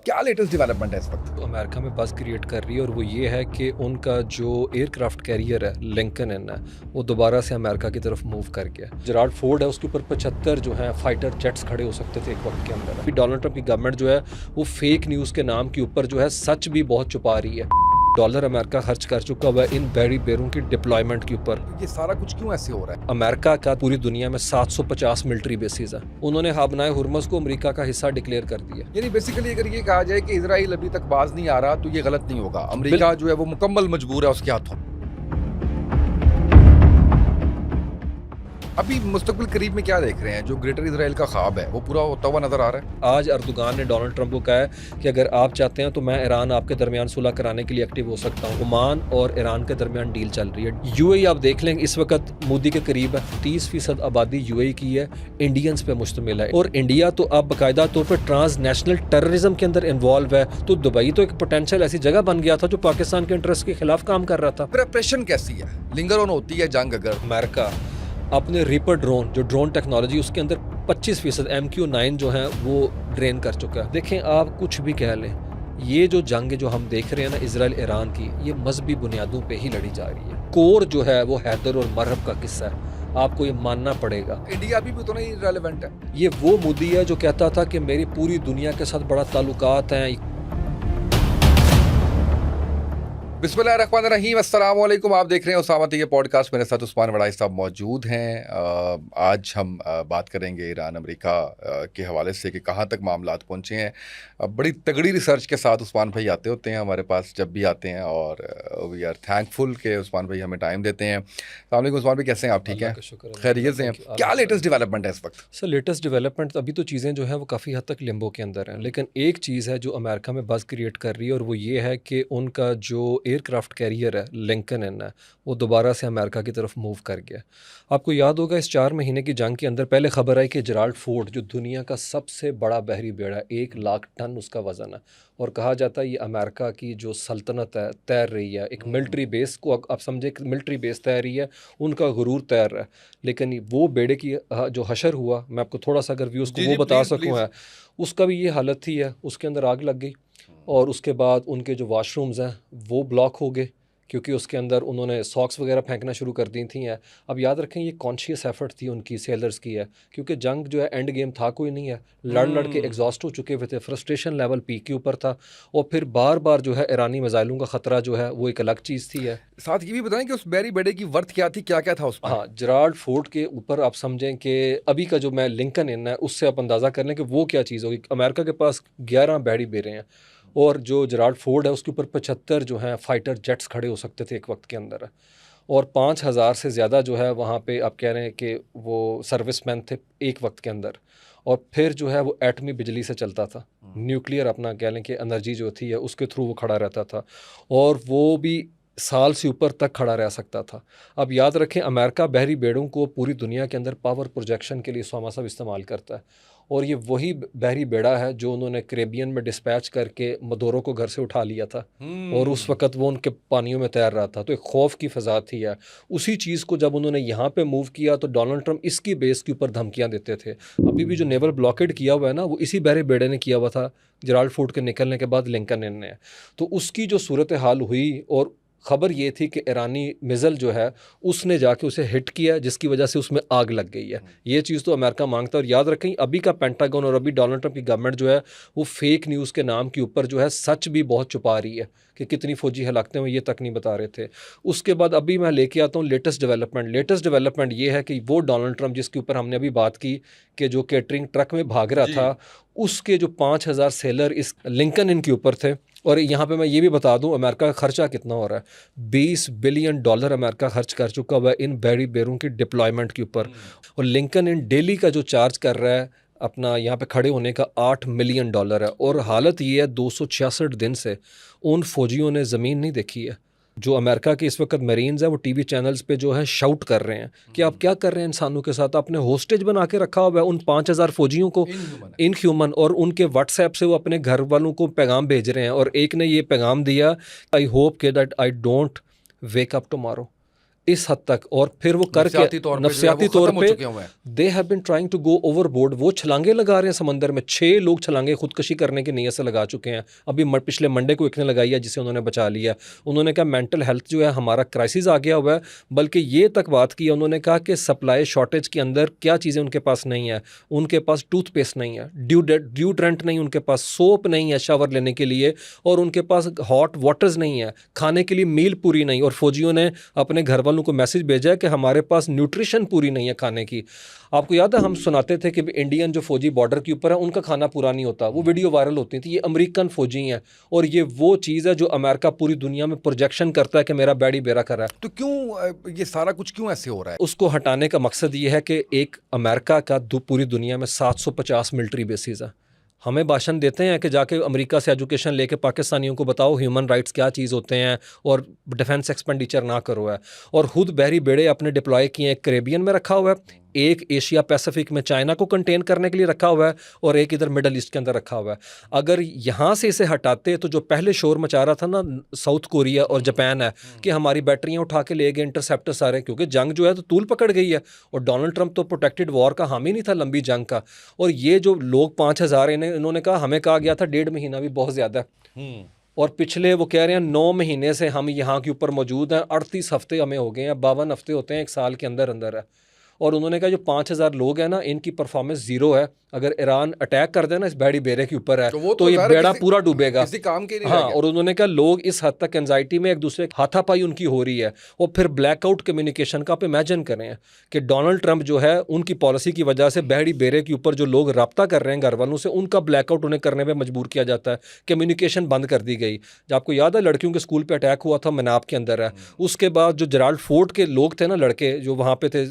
क्या latest development है इस वक्त? तो अमेरिका में बज़ क्रिएट कर रही है और वो ये है कि उनका जो एयरक्राफ्ट कैरियर है लिंकन इन है वो दोबारा से अमेरिका की तरफ मूव कर गया। जेराल्ड फोर्ड है उसके ऊपर 75 जो है फाइटर जेट्स खड़े हो सकते थे एक वक्त के अंदर। अभी डोनाल्ड ट्रंप की गवर्नमेंट जो है वो फेक न्यूज़ के नाम के ऊपर जो है सच भी बहुत छुपा रही है। डॉलर अमेरिका खर्च कर चुका हुआ है इन बैरी बेरों की डिप्लॉयमेंट के ऊपर। ये सारा कुछ क्यों ऐसे हो रहा है? अमेरिका का पूरी दुनिया में 750 मिलिट्री बेसिस है। उन्होंने हाबनाए हुर्मस को अमेरिका का हिस्सा डिक्लेयर कर दिया। यानी बेसिकली अगर ये कहा जाए कि इजराइल अभी तक बाज नहीं आ रहा तो ये गलत नहीं होगा। अमेरिका जो है वो मुकम्मल मजबूर है उसके हाथों। अभी मुस्तकबिल करीब में क्या देख रहे हैं? जो ग्रेटर इजराइल का ख्वाब है वो पूरा होता हुआ नजर आ रहा है। आज अर्दोगान ने डोनाल्ड ट्रंप को कहा है कि अगर आप चाहते हैं तो मैं ईरान आपके दरमियान सुलह कराने के लिए एक्टिव हो सकता हूँ। ओमान और ईरान के दरमियान डील चल रही है। यूएई आप देख लेंगे इस वक्त मोदी के करीब है। 30% आबादी यूएई की है, इंडियंस पे मुश्तमिल है। और इंडिया तो अब बाकायदा तौर पर ट्रांसनेशनल टेररिज्म के अंदर इन्वॉल्व है। तो दुबई तो एक पोटेंशियल ऐसी जगह बन गया था जो पाकिस्तान के इंटरेस्ट के खिलाफ काम कर रहा था। प्रिपरेशन कैसी है? लिंगर ऑन होती है जंग अगर अमेरिका अपने रीपर ड्रोन जो ड्रोन टेक्नोलॉजी उसके अंदर 25% MQ-9 जो है वो ड्रेन कर चुका है। देखें आप कुछ भी कह लें, ये जो जंग जो हम देख रहे हैं ना इजराइल ईरान की, ये मजहबी बुनियादों पे ही लड़ी जा रही है। कोर जो है वो हैदर और मरहब का किस्सा है, आपको ये मानना पड़ेगा। इंडिया अभी भी उतना ही रेलेवेंट है। ये वो मोदी है जो कहता था कि मेरी पूरी दुनिया के साथ बड़ा ताल्लुकात हैं। बिस्मिल्लाहिर्रहमानिर्रहीम, अस्सलाम वालेकुम। आप देख रहे हैं उसामा टी पॉडकास्ट। मेरे साथ उस्मान वड़ाई साहब मौजूद हैं। आज हम बात करेंगे ईरान अमेरिका के हवाले से कि कहाँ तक मामलात पहुँचे हैं। बड़ी तगड़ी रिसर्च के साथ उस्मान भाई आते होते हैं हमारे पास जब भी आते हैं, और वी आर थैंकफुल कि उस्मान भाई हमें टाइम देते हैं। अस्सलाम वालेकुम उस्मान भाई, कैसे हैं आप? ठीक हैं, खैरियत से हैं? क्या लेटेस्ट डेवलपमेंट है इस वक्त? सर लेटेस्ट डेवलपमेंट अभी तो चीज़ें जो हैं वो काफ़ी हद तक लिम्बो के अंदर हैं, लेकिन एक चीज़ है जो अमेरिका में बज़ क्रिएट कर रही है और वो ये है कि उनका जो एयरक्राफ्ट कैरियर है लिंकन इन है वो दोबारा से अमेरिका की तरफ मूव कर गया। आपको याद होगा इस 4 महीने की जंग के अंदर पहले खबर आई कि जेराल्ड फोर्ड जो दुनिया का सबसे बड़ा बहरी बेड़ा है, 1 लाख टन उसका वज़न है, और कहा जाता है ये अमेरिका की जो सल्तनत है तैर रही है। एक मिलिट्री बेस को आप समझे, एक मिलिट्री बेस तैर रही है, उनका गुरूर तैर रहा है। लेकिन वो बेड़े की जो हशर हुआ, मैं आपको थोड़ा सा अगर व्यूज़ को वो बता सकूँ है, उसका भी ये हालत थी है, उसके अंदर आग लग गई और उसके बाद उनके जो वाशरूम्स हैं वो ब्लॉक हो गए क्योंकि उसके अंदर उन्होंने सॉक्स वगैरह फेंकना शुरू कर दी थी हैं। अब याद रखें ये कॉन्शियस एफर्ट थी उनकी, सेलर्स की है, क्योंकि जंग जो है एंड गेम था कोई नहीं है। लड़ लड़ के एग्जॉस्ट हो चुके हुए थे, फ्रस्ट्रेशन लेवल पीक के ऊपर था, और फिर बार बार जो है ईरानी मिसाइलों का ख़तरा जो है वो एक अलग चीज़ थी है। साथ ये भी बताएं कि उस बैरी बेड़े की वर्थ क्या थी, क्या क्या था उसमें? हाँ, जेराल्ड फोर्ड के ऊपर आप समझें कि अभी का जो मैं लिंकन इन है उससे आप अंदाज़ा कर लें कि वो क्या चीज़ होगी। अमेरिका के पास 11 बैरी बेड़े हैं और जो जेराल्ड फोर्ड है उसके ऊपर 75 जो हैं फाइटर जेट्स खड़े हो सकते थे एक वक्त के अंदर, और 5,000 से ज़्यादा जो है वहाँ पे आप कह रहे हैं कि वो सर्विसमैन थे एक वक्त के अंदर। और फिर जो है वो एटमी बिजली से चलता था, न्यूक्लियर अपना कह लें कि एनर्जी जो थी है उसके थ्रू वो खड़ा रहता था, और वो भी साल से ऊपर तक खड़ा रह सकता था। अब याद रखें अमेरिका बहरी बेड़ों को पूरी दुनिया के अंदर पावर प्रोजेक्शन के लिए स्वामा सब इस्तेमाल करता है, और ये वही बहरी बेड़ा है जो उन्होंने कैरेबियन में डिस्पैच करके मदोरो को घर से उठा लिया था, और उस वक्त वो उनके पानियों में तैर रहा था। तो एक खौफ की फ़ज़ा थी है। उसी चीज़ को जब उन्होंने यहाँ पे मूव किया तो डोनाल्ड ट्रंप इसकी बेस के ऊपर धमकियाँ देते थे। अभी भी जो नेवल ब्लॉकेड किया हुआ है ना वो इसी बहरे बेड़े ने किया हुआ था जेराल्ड फोर्ड के निकलने के बाद लिंकन इन ने। तो उसकी जो सूरत हाल हुई, और ख़बर ये थी कि ईरानी मिज़ल जो है उसने जाके उसे हिट किया जिसकी वजह से उसमें आग लग गई है। ये चीज़ तो अमेरिका मांगता है। और याद रखें अभी का पेंटागन और अभी डोनाल्ड ट्रंप की गवर्नमेंट जो है वो फेक न्यूज़ के नाम के ऊपर जो है सच भी बहुत छुपा रही है कि कितनी फ़ौजी हलाकतें हुई, ये तक नहीं बता रहे थे। उसके बाद अभी मैं लेके आता हूँ लेटेस्ट डेवलपमेंट ये है कि वो डोनाल्ड ट्रंप जिसके ऊपर हमने अभी बात की कि जो केटरिंग ट्रक में भाग रहा था, उसके जो 5,000 सेलर इस लिंकन इन के ऊपर थे। और यहाँ पे मैं ये भी बता दूं अमेरिका का खर्चा कितना हो रहा है। $20 बिलियन अमेरिका खर्च कर चुका हुआ है इन बैरी बेरों की डिप्लॉयमेंट के ऊपर, और लिंकन इन डेली का जो चार्ज कर रहा है अपना यहाँ पे खड़े होने का $8 मिलियन है। और हालत ये है 266 दिन से उन फौजियों ने ज़मीन नहीं देखी है। जो अमेरिका के इस वक्त मरीन्स हैं वो टीवी चैनल्स पे जो है शाउट कर रहे हैं कि आप क्या कर रहे हैं इंसानों के साथ, आपने होस्टेज बना के रखा हुआ है उन 5,000 फौजियों को, इनह्यूमन। और उनके व्हाट्सएप से वो अपने घर वालों को पैगाम भेज रहे हैं, और एक ने ये पैगाम दिया, आई होप के that I don't wake up tomorrow, इस हद तक, और फिर वो करके नफसियाती तौर पे जो है नफसियाती वो तौर खत्म हो पे चुके हुए हैं। They have been trying to go overboard. वो छलांगे लगा रहे हैं समंदर में, 6 लोग छलांगे खुदकशी करने की नीयत से लगा चुके हैं। अभी पिछले मंडे को एक ने लगाई है जिसे उन्होंने बचा लिया। उन्होंने कहा मेंटल हेल्थ जो है हमारा क्राइसिस आ गया हुआ है, बल्कि ये तक बात की उन्होंने कहा कि सप्लाई शॉर्टेज के अंदर क्या चीज़ें उनके पास नहीं है। उनके पास टूथपेस्ट नहीं है, ड्यूड्रेंट नहीं, उनके पास सोप नहीं है शावर लेने के लिए, और उनके पास हॉट वाटर्स नहीं है, खाने के लिए मील पूरी नहीं। और फौजियों ने अपने घर वालों को मैसेज भेजा है कि हमारे पास न्यूट्रिशन पूरी नहीं है खाने की। आपको याद है हम सुनाते थे कि इंडियन जो फौजी बॉर्डर के ऊपर है उनका खाना पूरा नहीं होता, वो वीडियो वायरल होती थी। ये अमेरिकन फौजी हैं, और ये वो चीज़ है जो अमेरिका पूरी दुनिया में प्रोजेक्शन करता है कि मेरा बैडी बेरा कर रहा है। तो क्यों ये सारा कुछ क्यों ऐसे हो रहा है? उसको हटाने का मकसद ये है कि एक अमेरिका का पूरी दुनिया में 750 मिलिट्री बेसिस है। हमें भाषण देते हैं कि जाके अमेरिका से एजुकेशन लेके पाकिस्तानियों को बताओ ह्यूमन राइट्स क्या चीज़ होते हैं और डिफेंस एक्सपेंडिचर ना करो है, और खुद बहरी बेड़े अपने डिप्लॉय किए, एक कैरेबियन में रखा हुआ है, एक एशिया पैसिफिक में चाइना को कंटेन करने के लिए रखा हुआ है, और एक इधर मिडल ईस्ट के अंदर रखा हुआ है। अगर यहाँ से इसे हटाते तो जो पहले शोर मचा रहा था ना साउथ कोरिया और जापान है कि हमारी बैटरियाँ उठा के ले गए इंटरसेप्टर सारे, क्योंकि जंग जो है तो तूल पकड़ गई है, और डोनाल्ड ट्रंप तो प्रोटेक्टेड वॉर का हामी नहीं था लंबी जंग का। और ये जो लोग 5,000 इन्होंने कहा, हमें कहा गया था 1.5 महीना भी बहुत ज़्यादा है, और पिछले वो कह रहे हैं 9 महीने से हम यहाँ के ऊपर मौजूद हैं, 38 हफ्ते हमें हो गए हैं, 52 हफ्ते होते हैं एक साल के अंदर अंदर है। और उन्होंने कहा जो 5,000 लोग हैं ना, इनकी परफॉर्मेंस ज़ीरो है। अगर ईरान अटैक कर देना इस बैडी बेरे के ऊपर है तो ये बेड़ा पूरा डूबेगा, किसी काम के नहीं हाँ। रह गया। और उन्होंने कहा लोग इस हद तक एंजाइटी में एक दूसरे हाथापाई उनकी हो रही है, और फिर ब्लैकआउट कम्युनिकेशन का आप इमेजिन करें कि डोनाल्ड ट्रंप जो है उनकी पॉलिसी की वजह से बैडी बेरे के ऊपर जो लोग रब्ता कर रहे हैं घर वालों से, उनका ब्लैकआउट उन्हें करने पर मजबूर किया जाता है, कम्युनिकेशन बंद कर दी गई। जब आपको याद है लड़कियों के स्कूल पर अटैक हुआ था मनाब के अंदर है, उसके बाद जो जेराल्ड फोर्ड के लोग थे ना, लड़के जो वहाँ पे थे,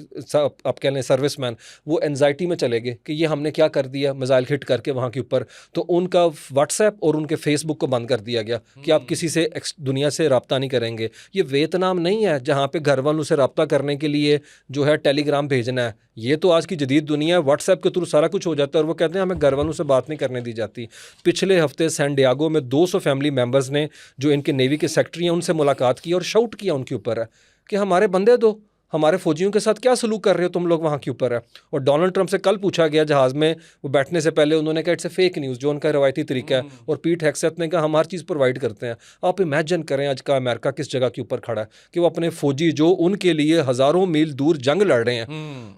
आप कह लें सर्विसमैन, वो एंजाइटी में चले गए कि ये हमने क्या कर दिया, मिसाइल हिट करके वहाँ के ऊपर। तो उनका व्हाट्सएप और उनके फेसबुक को बंद कर दिया गया कि आप किसी से दुनिया से रब्ता नहीं करेंगे। ये वियतनाम नहीं है जहाँ पे घर वालों से रब्ता करने के लिए जो है टेलीग्राम भेजना है। ये तो आज की जदीद दुनिया है, व्हाट्सएप के थ्रू सारा कुछ हो जाता है, और वो कहते हैं हमें घर वालों से बात नहीं करने दी जाती। पिछले हफ्ते सैन डियागो में 200 फैमिली मेम्बर्स ने जो इनके नेवी के सेक्रेटरी हैं उनसे मुलाकात की और शाउट किया उनके ऊपर है कि हमारे बंदे दो, हमारे फौजियों के साथ क्या सलूक कर रहे हो तुम लोग वहाँ के ऊपर है। और डोनाल्ड ट्रंप से कल पूछा गया जहाज़ में वो बैठने से पहले, उन्होंने कहा इट्स ए फेक न्यूज़, जो उनका रवायती तरीका है, और पीट हेगसेथ ने कहा हम हर चीज़ प्रोवाइड करते हैं। आप इमेजिन करें आज का अमेरिका किस जगह के ऊपर खड़ा है कि वो अपने फौजी जो उनके लिए हज़ारों मील दूर जंग लड़ रहे हैं,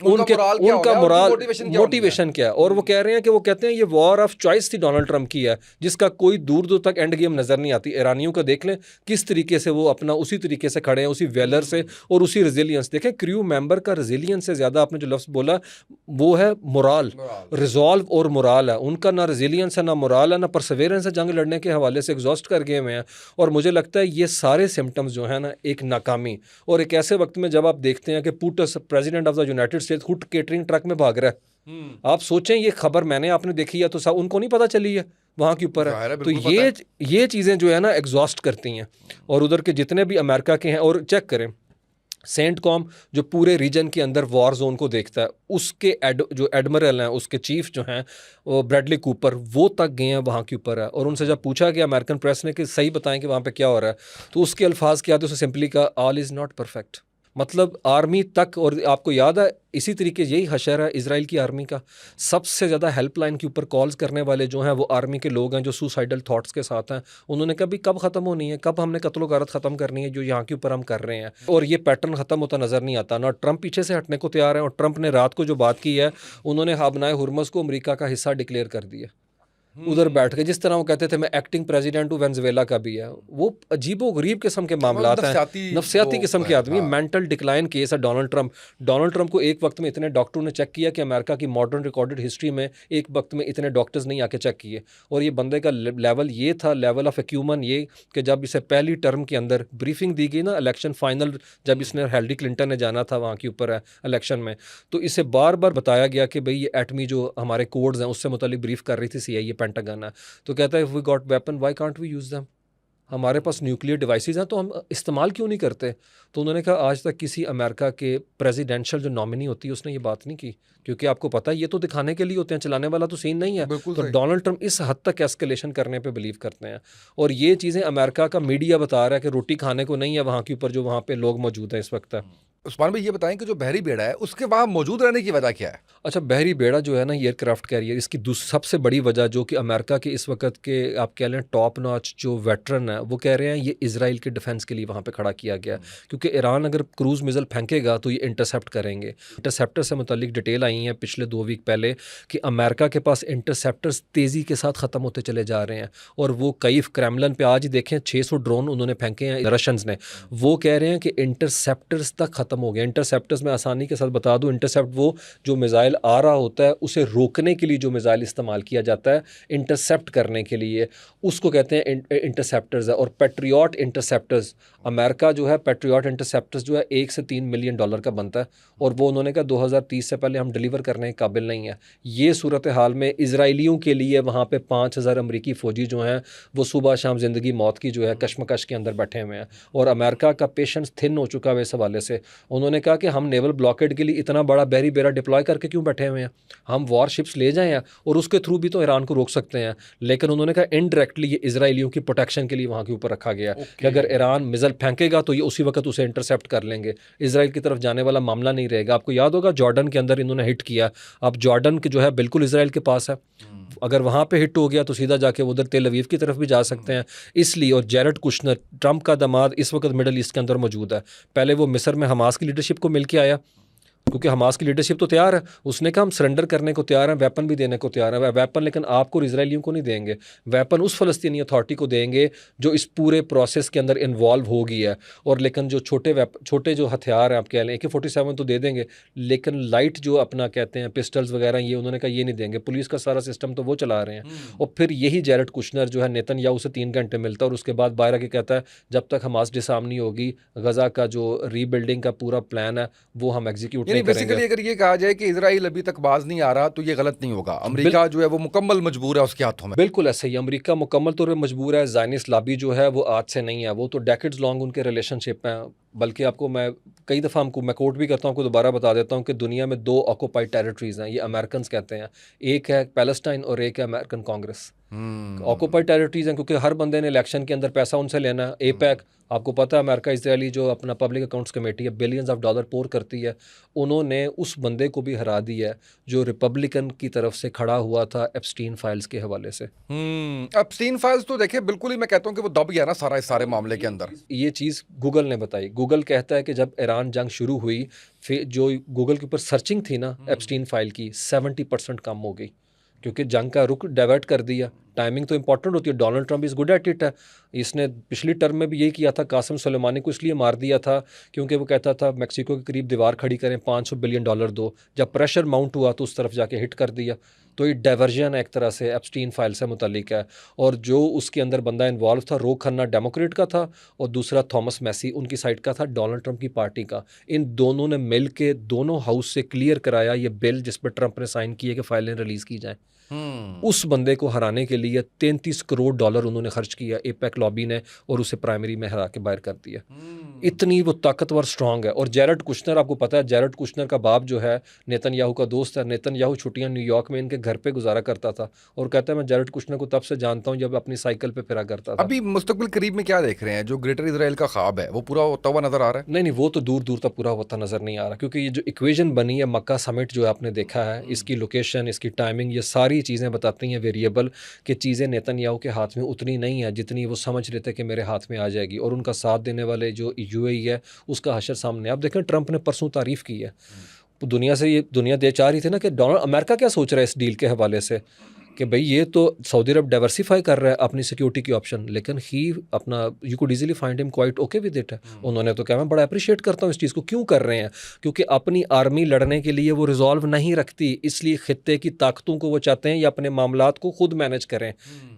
उनका मोराल मोटिवेशन क्या है। और वो कह रहे हैं कि वो कहते हैं ये वॉर ऑफ चॉइस थी डोनाल्ड ट्रंप की है, जिसका कोई दूर दूर तक एंड गेम नज़र नहीं आती। ईरानियों का देख लें किस तरीके से वो अपना उसी तरीके से खड़े हैं, उसी वेलर से और उसी रेजिलियंस। देखें क्रू मेंबर का रेजिलियंस से ज़्यादा आपने जो लफ्ज़ बोला वो है मोराल, रिजॉल्व और मोराल है उनका। ना रेजिलियंस है, ना मोराल है, ना परसेवेरेंस है, जंग लड़ने के हवाले से एग्जॉस्ट कर गए हुए हैं। और मुझे लगता है ये सारे सिम्टम्स जो है ना एक नाकामी, और एक ऐसे वक्त में जब आप देखते हैं कि Putin president of the United states खुद केटरिंग ट्रक में भाग रहा है। आप सोचें ये खबर मैंने आपने देखी है तो सब उनको नहीं पता चली है वहाँ के ऊपर है। तो ये चीज़ें जो है ना एग्जॉस्ट करती हैं। और उधर के जितने भी अमेरिका के हैं, और चेक करें सेंटकॉम जो पूरे रीजन के अंदर वॉर जोन को देखता है, उसके जो एडमिरल हैं, उसके चीफ जो हैं वो ब्रैडली कूपर, वो तक गए हैं वहाँ के ऊपर है। और उनसे जब पूछा गया अमेरिकन प्रेस ने कि सही बताएं कि वहाँ पे क्या हो रहा है, तो उसके अल्फाज क्या थे, उसे सिंपली कहा ऑल इज़ नॉट परफेक्ट। मतलब आर्मी तक, और आपको याद है इसी तरीके यही हशर है इजराइल की आर्मी का, सबसे ज़्यादा हेल्पलाइन के ऊपर कॉल्स करने वाले जो हैं वो आर्मी के लोग हैं जो सुसाइडल थॉट्स के साथ हैं। उन्होंने कहा भी कब ख़त्म होनी है, कब हमने कत्लो गारत ख़त्म करनी है जो यहाँ के ऊपर हम कर रहे हैं। और ये पैटर्न ख़त्म होता नज़र नहीं आता ना। ट्रंप पीछे से हटने को तैयार है, और ट्रंप ने रात को जो बात की है, उन्होंने हाबनाए हुर्मस को अमेरिका का हिस्सा डिक्लेयर कर दिया उधर बैठ के। जिस तरह वो कहते थे मैं एक्टिंग प्रेसिडेंट हूँ वेनेजुएला का भी है। वो अजीबो गरीब किस्म के मामलात हैं, नफसियाती किस्म के आदमी, मेंटल डिक्लाइन केस है डोनाल्ड ट्रंप को एक वक्त में इतने डॉक्टरों ने चेक किया कि अमेरिका की मॉडर्न रिकॉर्डेड हिस्ट्री में एक वक्त में इतने डॉक्टर्स नहीं आके चेक किए। और ये बंदे का लेवल ये था, लेवल ऑफ एक्यूमन ये, कि जब इसे पहली टर्म के अंदर ब्रीफिंग दी गई ना इलेक्शन फाइनल, जब इसने हिलरी क्लिंटन ने जाना था वहाँ के ऊपर है इलेक्शन में, तो इसे बार बार बताया गया कि भाई ये एटमी जो हमारे कोड्स हैं उससे मुतालिक ब्रीफ कर रही थी CIA पेंटागन है। तो कहता है if we got weapon why can't we use them. हमारे पास न्यूक्लियर डिवाइसेस हैं, तो हम इस्तेमाल क्यों नहीं करते? तो उन्होंने कहा आज तक किसी अमेरिका के प्रेसिडेंशियल जो नॉमिनी होती है उसने ये बात नहीं की, क्योंकि आपको पता है ये तो दिखाने के लिए होते हैं, चलाने वाला तो सीन नहीं है। बिल्कुल तो सही। डोनाल्ड ट्रंप इस हद तक एस्केलेशन करने पे बिलीव करते हैं, और ये चीज़ें अमेरिका का मीडिया बता रहा है कि रोटी खाने को नहीं है वहाँ के ऊपर जो वहाँ पे लोग मौजूद हैं इस वक्त है। उस्मान भाई ये बताएं कि जो बहरी बेड़ा है उसके वहाँ मौजूद रहने की वजह क्या है? अच्छा, बहरी बेड़ा जो है ना, ये एयरक्राफ्ट कैरियर, इसकी सबसे बड़ी वजह जो कि अमेरिका के इस वक्त के आप कह लें टॉप नॉच जो वेटरन है वो कह रहे हैं ये इजराइल के डिफेंस के लिए वहाँ पे खड़ा किया गया, क्योंकि ईरान अगर क्रूज़ मिज़ल फेंकेगा तो ये इंटरसेप्ट करेंगे। इंटरसेप्टर से मुतल्लिक डिटेल आई हैं पिछले 2 वीक पहले कि अमेरिका के पास इंटरसेप्टर्स तेज़ी के साथ ख़त्म होते चले जा रहे हैं, और वो कई क्रेमलिन पे आज ही देखें 600 ड्रोन उन्होंने फेंके हैं रशियंस ने। वो कह रहे हैं कि इंटरसेप्टर्स तक ख़त्म हो गया। इंटरसेप्टर्स में आसानी के साथ बता दूं, इंटरसेप्ट वो जो मिज़ाइल आ रहा होता है उसे रोकने के लिए जो मिज़ाइल इस्तेमाल किया जाता है इंटरसेप्ट करने के लिए, उसको कहते हैं इंटरसेप्टर्स है। और पेट्रियट इंटरसेप्टर्स, अमेरिका जो है पेट्रियट इंटरसेप्टर्स जो है 1 से 3 मिलियन डॉलर का बनता है, और वो उन्होंने कहा 2030 से पहले हम डिलीवर करने के काबिल नहीं है। ये सूरत हाल में इजराइलियों के लिए वहाँ पे 5,000 अमरीकी फ़ौजी जो हैं वो सुबह शाम ज़िंदगी मौत की जो है कशमकश के अंदर बैठे हुए हैं, और अमेरिका का पेशेंस थिन हो चुका है इस हवाले से। उन्होंने कहा कि हम नेवल ब्लॉकेड के लिए इतना बड़ा बहरी बेड़ा डिप्लॉय करके क्यों बैठे हुए हैं, हम वॉरशिप्स ले जाएं और उसके थ्रू भी तो ईरान को रोक सकते हैं। लेकिन उन्होंने कहा इनडायरेक्टली ये इजराइलियों की प्रोटेक्शन के लिए वहाँ के ऊपर रखा गया कि अगर ईरान मिसाइल फेंकेगा तो ये उसी वक्त उसे इंटरसेप्ट कर लेंगे, इजराइल की तरफ जाने वाला मामला नहीं रहेगा। आपको याद होगा जॉर्डन के अंदर इन्होंने हिट किया, अब जॉर्डन जो है बिल्कुल इजराइल के पास है, अगर वहाँ पे हिट हो गया तो सीधा जाके उधर तेल अवीव की तरफ भी जा सकते हैं। इसलिए, और जेरेड कुशनर ट्रंप का दामाद इस वक्त मिडल ईस्ट के अंदर मौजूद है। पहले वो मिस्र में हमास की लीडरशिप को मिल के आया, क्योंकि हमास की लीडरशिप तो तैयार है, उसने कहा हम सरेंडर करने को तैयार हैं, वेपन भी देने को तैयार है, वेपन लेकिन आपको और इजराइलियों को नहीं देंगे, वेपन उस फ़लस्तीनी अथॉरिटी को देंगे जो इस पूरे प्रोसेस के अंदर इन्वॉल्व हो गई है। और लेकिन जो छोटे जो हथियार हैं आप कह लें AK-47 तो दे देंगे, लेकिन लाइट जो अपना कहते हैं पिस्टल्स वगैरह ये उन्होंने कहा ये नहीं देंगे, पुलिस का सारा सिस्टम तो वो चला रहे हैं। और फिर यही जेरेड कुशनर जो है नेतन्याहू से 3 घंटे मिलता है और उसके बाद बाहर आके कहता है जब तक हमास डिसआर्म नहीं होगी गजा का जो रीबिल्डिंग का पूरा प्लान है वो हम एग्जीक्यूट नहीं करेंगे। बेसिकली अगर ये कहा जाए कि इजराइल अभी तक बाज नहीं आ रहा तो ये गलत नहीं होगा, अमेरिका जो है वो मुकम्मल मजबूर है उसके हाथों में। बिल्कुल ऐसे ही अमेरिका मुकम्मल तौर पर मजबूर है। ज़ायनिस्ट लॉबी जो है वो आज से नहीं है, वो तो डेकेड्स लॉन्ग उनके रिलेशनशिप हैं। बल्कि आपको मैं कई दफ़ा मैं कोट भी करता हूँ, आपको दोबारा बता देता हूँ कि दुनिया में 2 ऑक्यूपाइड टेरिटरीज़ हैं, ये अमेरिकन कहते हैं, एक है पैलेस्टाइन और एक है अमेरिकन कांग्रेस। ऑक्यूपाइड टेरिटरीज़ हैं क्योंकि हर बंदे ने इलेक्शन के अंदर पैसा उनसे लेना है। APEC आपको पता है अमेरिका इसराइली जो अपना पब्लिक अकाउंट्स कमेटी है बिलियंस ऑफ डॉलर पोर करती है, उन्होंने उस बंदे को भी हरा दिया है जो रिपब्लिकन की तरफ से खड़ा हुआ था एप्स्टीन फाइल्स के हवाले से। एप्स्टीन फाइल्स तो देखिए बिल्कुल ही मैं कहता हूँ कि वो दब गया ना सारा इस सारे मामले के अंदर। ये चीज़ गूगल ने बताई। गूगल कहता है कि जब ईरान जंग शुरू हुई फिर जो गूगल के ऊपर सर्चिंग थी ना एप्स्टीन फाइल की 70% कम हो गई, क्योंकि जंग का रुख डाइवर्ट कर दिया। टाइमिंग तो इंपॉर्टेंट होती है, Donald Trump is good at it है। इसने पिछली टर्म में भी यही किया था, कासिम सुलेमानी को इसलिए मार दिया था क्योंकि वो कहता था मैक्सिको के करीब दीवार खड़ी करें, $500 बिलियन दो। जब प्रेशर माउंट हुआ तो उस तरफ जाके हिट कर दिया। तो ये डाइवर्जन एक तरह से एप्स्टीन फाइल से मुतल्लिक है। और जो उसके अंदर बंदा इन्वॉल्व था रो खन्ना डेमोक्रेट का था और दूसरा थॉमस मैसी उनकी साइड का था, डोनाल्ड ट्रंप की पार्टी का। इन दोनों ने मिल के दोनों हाउस से क्लियर कराया ये बिल जिस पर ट्रंप ने साइन किए कि फाइलें रिलीज़ की जाएँ। उस बंदे को हराने के लिए $33 करोड़ उन्होंने खर्च किया APEC लॉबी ने, और उसे प्राइमरी में हरा के बाहर कर दिया। इतनी वो ताकतवर स्ट्रांग है। और जेरेड कुशनर, आपको पता है जेरेड कुशनर का बाप जो है नेतन्याहू का दोस्त है। नेतन्याहू छुट्टियां न्यूयॉर्क में इनके घर पे गुजारा करता था और कहता है मैं जेरेड कुशनर को तब से जानता हूं जब अपनी साइकिल पे फिरा करता था। अभी मुस्तकबिल करीब में क्या देख रहे हैं, जो ग्रेटर इजराइल का ख्वाब है वो पूरा होता हुआ नजर आ रहा है? नहीं, वो तो दूर दूर तक पूरा होता नज़र नहीं आ रहा, क्योंकि ये जो इक्वेशन बनी है मक्का समिट जो आपने देखा है, इसकी लोकेशन, इसकी टाइमिंग, ये सारी चीज़ें बताती हैं वेरिएबल कि चीज़ें नेतन्याहू के हाथ में उतनी नहीं है जितनी वो समझ रहे थे कि मेरे हाथ में आ जाएगी। और उनका साथ देने वाले जो UAE है उसका हशर सामने। आप देखें ट्रंप ने परसों तारीफ़ की है दुनिया से, ये दुनिया दे चाह रही थी ना कि डोनाल्ड अमेरिका क्या सोच रहा है इस डील के हवाले से कि भाई ये तो सऊदी अरब डाइवर्सिफाई कर रहा है अपनी सिक्योरिटी की ऑप्शन, लेकिन ही अपना you could easily find him quite okay with it. उन्होंने तो कहा मैं बड़ा अप्रिशिएट करता हूँ इस चीज़ को। क्यों कर रहे हैं? क्योंकि अपनी आर्मी लड़ने के लिए वो रिजॉल्व नहीं रखती, इसलिए खित्ते की ताकतों को वो चाहते हैं या अपने मामलात को खुद मैनेज करें।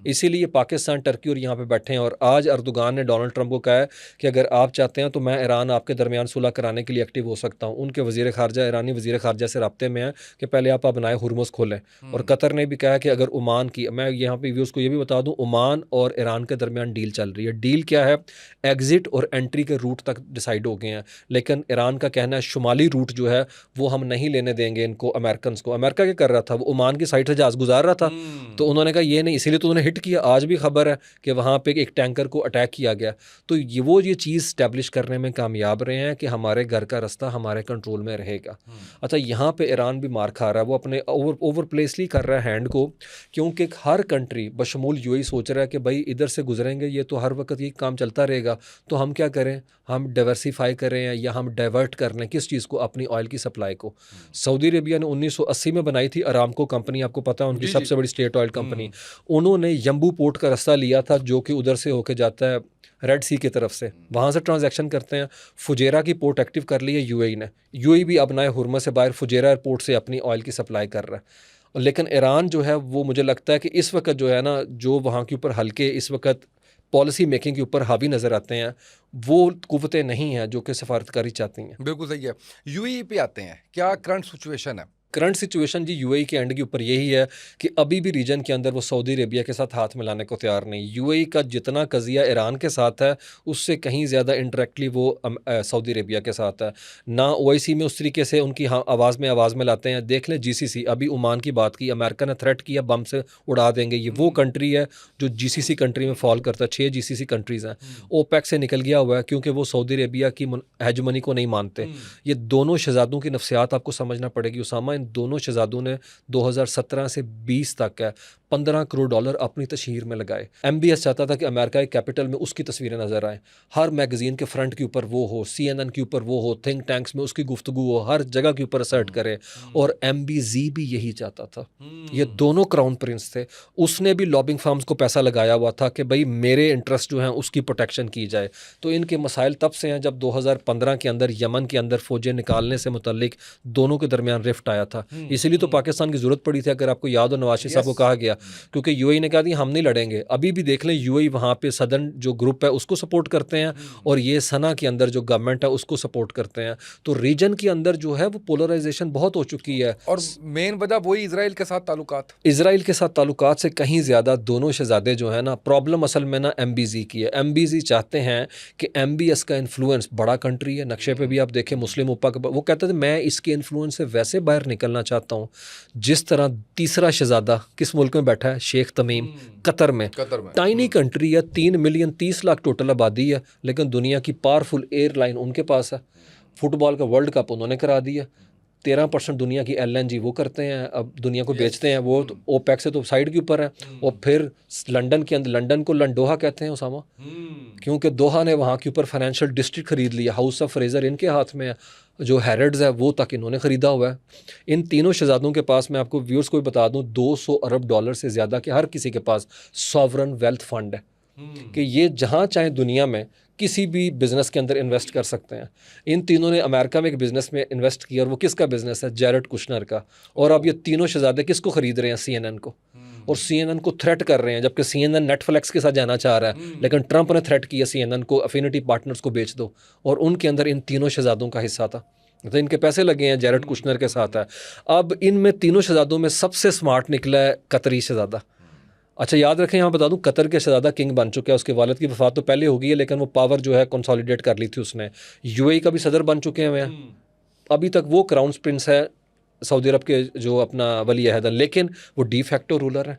इसीलिए पाकिस्तान, टर्की और यहाँ पे बैठे हैं। और आज अर्दोगान ने डोनाल्ड ट्रंप को कहा है कि अगर आप चाहते हैं तो मैं ईरान आपके दरमियान सुलह कराने के लिए एक्टिव हो सकता हूँ। उनके वज़ीर ख़ारजा ईरानी वज़ीर ख़ारजा से रब्ते में है कि पहले आप बनाए हुर्मुज़ खोलें। और कतर ने भी कहा कि अगर अगर ओमान की, मैं यहाँ पे व्यूज़ को ये भी बता दूँ, ओमान और ईरान के दरमियान डील चल रही है। डील क्या है? एग्ज़िट और एंट्री के रूट तक डिसाइड हो गए हैं, लेकिन ईरान का कहना है शुमाली रूट जो है वो हम नहीं लेने देंगे इनको, अमेरिकन को। अमेरिका क्या कर रहा था? वो ओमान की साइड से जहाज़ गुजार रहा था, तो उन्होंने कहा ये नहीं, इसीलिए तो उन्होंने हिट किया। आज भी खबर है कि वहाँ पे एक टैंकर को अटैक किया गया। तो ये चीज़ स्टैब्लिश करने में कामयाब रहे हैं कि हमारे घर का रास्ता हमारे कंट्रोल में रहेगा। अच्छा, यहाँ पे ईरान भी मार खा रहा है, वो अपने ओवर प्लेसली कर रहा है हैंड को, क्योंकि हर कंट्री बशमूल यूएई सोच रहा है कि भाई इधर से गुजरेंगे, ये तो हर वक्त ये काम चलता रहेगा, तो हम क्या करें, हम डाइवर्सिफाई करें या हम डाइवर्ट कर लें किस चीज़ को? अपनी ऑयल की सप्लाई को। सऊदी अरेबिया ने 1980 में बनाई थी अरामको कंपनी, आपको पता है, उनकी सबसे बड़ी स्टेट ऑयल कंपनी। उन्होंने यम्बू पोर्ट का रास्ता लिया था जो कि उधर से होके जाता है रेड सी की तरफ से, वहाँ से ट्रांजैक्शन करते हैं। फुजेरा की पोर्ट एक्टिव कर ली है यूएई ने। यूएई भी अब नए हुर्मा से बाहर फुजेरा एयरपोर्ट से अपनी ऑयल की सप्लाई कर रहा है। लेकिन ईरान जो है वो, मुझे लगता है कि इस वक्त जो है ना, जो वहाँ के ऊपर हल्के इस वक्त पॉलिसी मेकिंग के ऊपर हावी नज़र आते हैं, वो कुव्वतें नहीं हैं जो कि सफारतकारी चाहती हैं। बिल्कुल सही है। यूएई पे आते हैं, क्या करंट सिचुएशन है? करंट सिचुएशन जी यूएई के एंड के ऊपर यही है कि अभी भी रीजन के अंदर वो सऊदी अरेबिया के साथ हाथ मिलाने को तैयार नहीं। यूएई का जितना कज़िया ईरान के साथ है उससे कहीं ज़्यादा इंडायरेक्टली वो सऊदी अरेबिया के साथ है ना। ओआईसी में उस तरीके से उनकी आवाज़ में लाते हैं। देख लें जीसीसी, अभी ओमान की बात की, अमेरिका ने थ्रेट किया बम से उड़ा देंगे। ये वो कंट्री है जो जीसीसी कंट्री में फॉल करता है। 6 जीसीसी कंट्रीज़ हैं। ओपेक से निकल गया हुआ है क्योंकि वो सऊदी अरेबिया की हेजमनी को नहीं मानते। ये दोनों शहजादों की नफ्सियात आपको समझना पड़ेगी उसामा। इन दोनों शहजादों ने 2017 से 20 तक है $15 करोड़ अपनी तशहीर में लगाए। एमबीएस चाहता था कि अमेरिका के कैपिटल में उसकी तस्वीरें नजर आएं, हर मैगजीन के फ्रंट के ऊपर वो हो, सीएनएन के ऊपर वो हो, थिंक टैंक्स में उसकी गुफ्तगू हो, हर जगह के ऊपर असर्ट करे। और एमबीजी भी यही चाहता था। ये दोनों क्राउन प्रिंस थे। उसने भी लॉबिंग फर्म्स को पैसा लगाया हुआ था कि भाई मेरे इंटरेस्ट जो हैं उसकी प्रोटेक्शन की जाए। तो इनके मसाइल तब से हैं जब 2015 के अंदर यमन के अंदर फौजें निकालने से मुतल्लिक दोनों के दरमियान रिफ्ट आया था। इसीलिए तो पाकिस्तान की ज़रूरत पड़ी थी, अगर आपको याद हो, नवाज शरीफ साहब को कहा गया, क्योंकि यूएई ने कहा कि हम नहीं लड़ेंगे। अभी भी देख लें, यूएई वहाँ पे सदर्न जो ग्रुप है उसको सपोर्ट करते हैं और ये सना के अंदर जो गवर्नमेंट है उसको सपोर्ट करते हैं। तो रीजन के अंदर जो है वो पोलराइजेशन बहुत हो चुकी है। और मेन वजह वही इजराइल के साथ ताल्लुकात, इजराइल के साथ ताल्लुकात से कहीं ज़्यादा दोनों शहजादे जो है ना, प्रॉब्लम असल में ना एमबीजी की है। एमबीजी चाहते हैं कि एमबीएस का इन्फ्लुएंस, बड़ा कंट्री है, नक्शे पे भी आप देखें मुस्लिम उपा का, वो कहते थे मैं इसके इन्फ्लुएंस से वैसे बाहर निकलना चाहता हूँ जिस तरह तीसरा शहजादा किस मुल्क में बैठा है, शेख तमीम, कतर में। टाइनी कंट्री है, 3 मिलियन 30 लाख टोटल आबादी है, लेकिन दुनिया की पावरफुल एयरलाइन उनके पास है। फुटबॉल का वर्ल्ड कप उन्होंने करा दिया। 13% दुनिया की एलएनजी वो करते हैं, अब दुनिया को बेचते हैं। वो तो ओपेक से तो साइड के ऊपर है। और फिर लंदन के अंदर, लंदन को लंडोहा कहते हैं उसामा, क्योंकि दोहा ने वहाँ के ऊपर फाइनेंशियल डिस्ट्रिक्ट खरीद लिया। हाउस ऑफ फ्रेजर इनके हाथ में है, जो हैरड्स है वो तक इन्होंने ख़रीदा हुआ है। इन तीनों शहजादों के पास, मैं आपको व्यूअर्स को भी बता दूं, $200 अरब से ज़्यादा के हर किसी के पास सॉवरन वेल्थ फंड है कि ये जहाँ चाहे दुनिया में किसी भी बिज़नेस के अंदर इन्वेस्ट कर सकते हैं। इन तीनों ने अमेरिका में एक बिज़नेस में इन्वेस्ट किया, और वो किसका बिज़नेस है? जैरेड कुशनर का। और अब ये तीनों शहजादे किसको ख़रीद रहे हैं? CNN को। और CNN को थ्रेट कर रहे हैं, जबकि CNN नेटफ्लिक्स के साथ जाना चाह रहा है, लेकिन ट्रंप ने थ्रेट किया CNN को, अफिनिटी पार्टनर्स को बेच दो। और उनके अंदर इन तीनों शहजादों का हिस्सा था, तो इनके पैसे लगे हैं, जैरेड कुशनर के साथ है। अब इनमें तीनों शहजादों में सबसे स्मार्ट निकला है कतरी शहजादा। अच्छा याद रखें, यहाँ बता दूं, कतर के शहजादा किंग बन चुका है। उसके वालिद की वफात तो पहले हो गई है, लेकिन वो पावर जो है कंसोलिडेट कर ली थी उसने। यूएई का भी सदर बन चुके हैं। अभी तक वो क्राउन प्रिंस है सऊदी अरब के, जो अपना वली अहद है, लेकिन वो डी फैक्टो रूलर है।